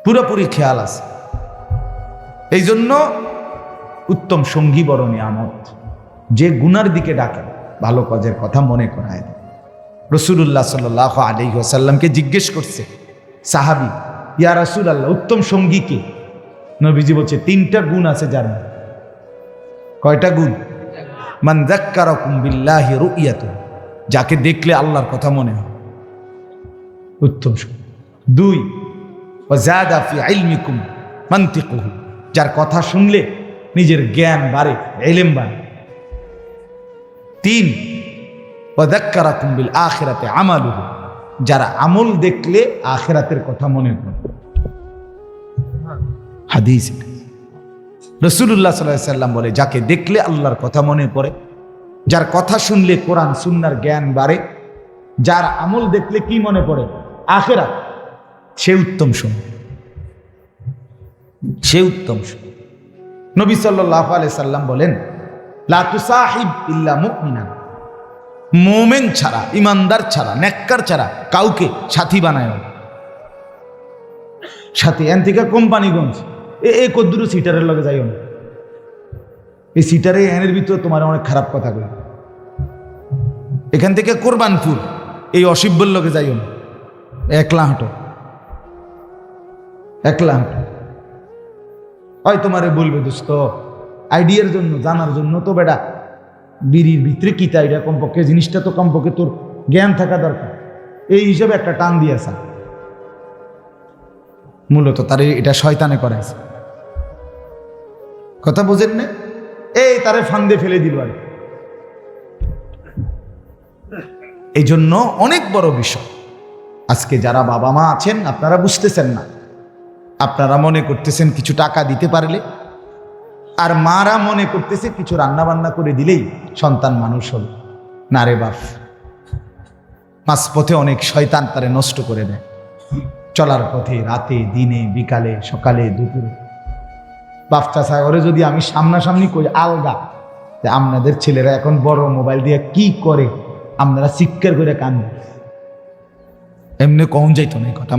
পুরোপুরি খেয়াল আছে। এই জন্য উত্তম সঙ্গী বড় নিয়ামত, যে গুনার দিকে ডাকে, ভালো কাজের কথা মনে করায় দেয়। রাসূলুল্লাহ সাল্লাল্লাহু আলাইহি ওয়াসাল্লামকে জিজ্ঞেস করছে সাহাবী, ইয়া রাসূলুল্লাহ, উত্তম সঙ্গী কে? নবীজি বলছে 3টা গুণ আছে যার মধ্যে। কয়টা গুণ? মান যাক্কারাকুম বিল্লাহি রুইয়াতু, যাকে দেখলে আল্লাহর কথা মনে হয়, উত্তম সঙ্গী। 2, ওয়া যাদা ফি ইলমিকুম মানতিকুহু, যার কথা শুনলে নিজের জ্ঞান বাড়ে, ইলম বাড়ে। 3, ওয়া যাক্কারাকুম বিল আখিরাতি আমালুহু, যারা আমল দেখলে আখিরাতের কথা মনে পড়ে। হাদিস রাসূলুল্লাহ সাল্লাল্লাহু আলাইহি ওয়াসাল্লাম বলে, যাকে দেখলে আল্লাহর কথা মনে পড়ে, যার কথা শুনলে কোরআন সুন্নাহর জ্ঞান বাড়ে, যার আমল দেখলে কি মনে পড়ে? আখিরাত, সে উত্তম সঙ্গী, সে উত্তম সঙ্গী। নবী সাল্লাল্লাহু আলাইহি সাল্লাম বলেন, লা তুসাহিব ইল্লা মুমিনান, মোমেন ছাড়া, ইমানদার ছাড়া, নেককার ছাড়া কাউকে সাথী বানায় না। সাথী এন থেকে কোম্পানিগঞ্জ এ কদ্দুরু সিটারের লগে যাইও না, এই সিটারে এনের ভিতরে তোমার অনেক খারাপ কথা বলে। এখান থেকে কোরবানপুর এই অসিব্বর লগে যাইও না, একলা হাঁটো, একলা হাঁটো। হয় তোমারে বলবে দোস্ত আইডিয়ার জন্য, জানার জন্য তো বেটা বিড়ির ভিতরে কি তাই, এটা কমপক্ষে জিনিসটা তো কমপক্ষে তোর জ্ঞান থাকা দরকার, এই হিসাবে একটা টান দিয়েছে। মূলত তার এটা শয়তানে করাইছে, কথা বোঝেন না? এই তারে ফান্দে ফেলে দিল আর। এই জন্য অনেক বড় বিষয়। আজকে যারা বাবা মা আছেন, আপনারা বুঝতেছেন না, আপনারা মনে করতেছেন কিছু টাকা দিতে পারলে, আর মারা মনে করতেছে কিছু রান্না বান্না করে দিলেই সন্তান মানুষ হল। না রে বাপ, মাঝপথে অনেক শয়তান তারে নষ্ট করে দেয়, চলার পথে, রাতে, দিনে, বিকালে, সকালে, দুপুরে। বাপ চাচা ওরে যদি আমি সামনাসামনি কই আলগা, আপনাদের ছেলেরা এখন বড় মোবাইল দিয়ে কি করে, আপনারা চিৎকার করে কান, এমনি কখন যাইতো না কথা।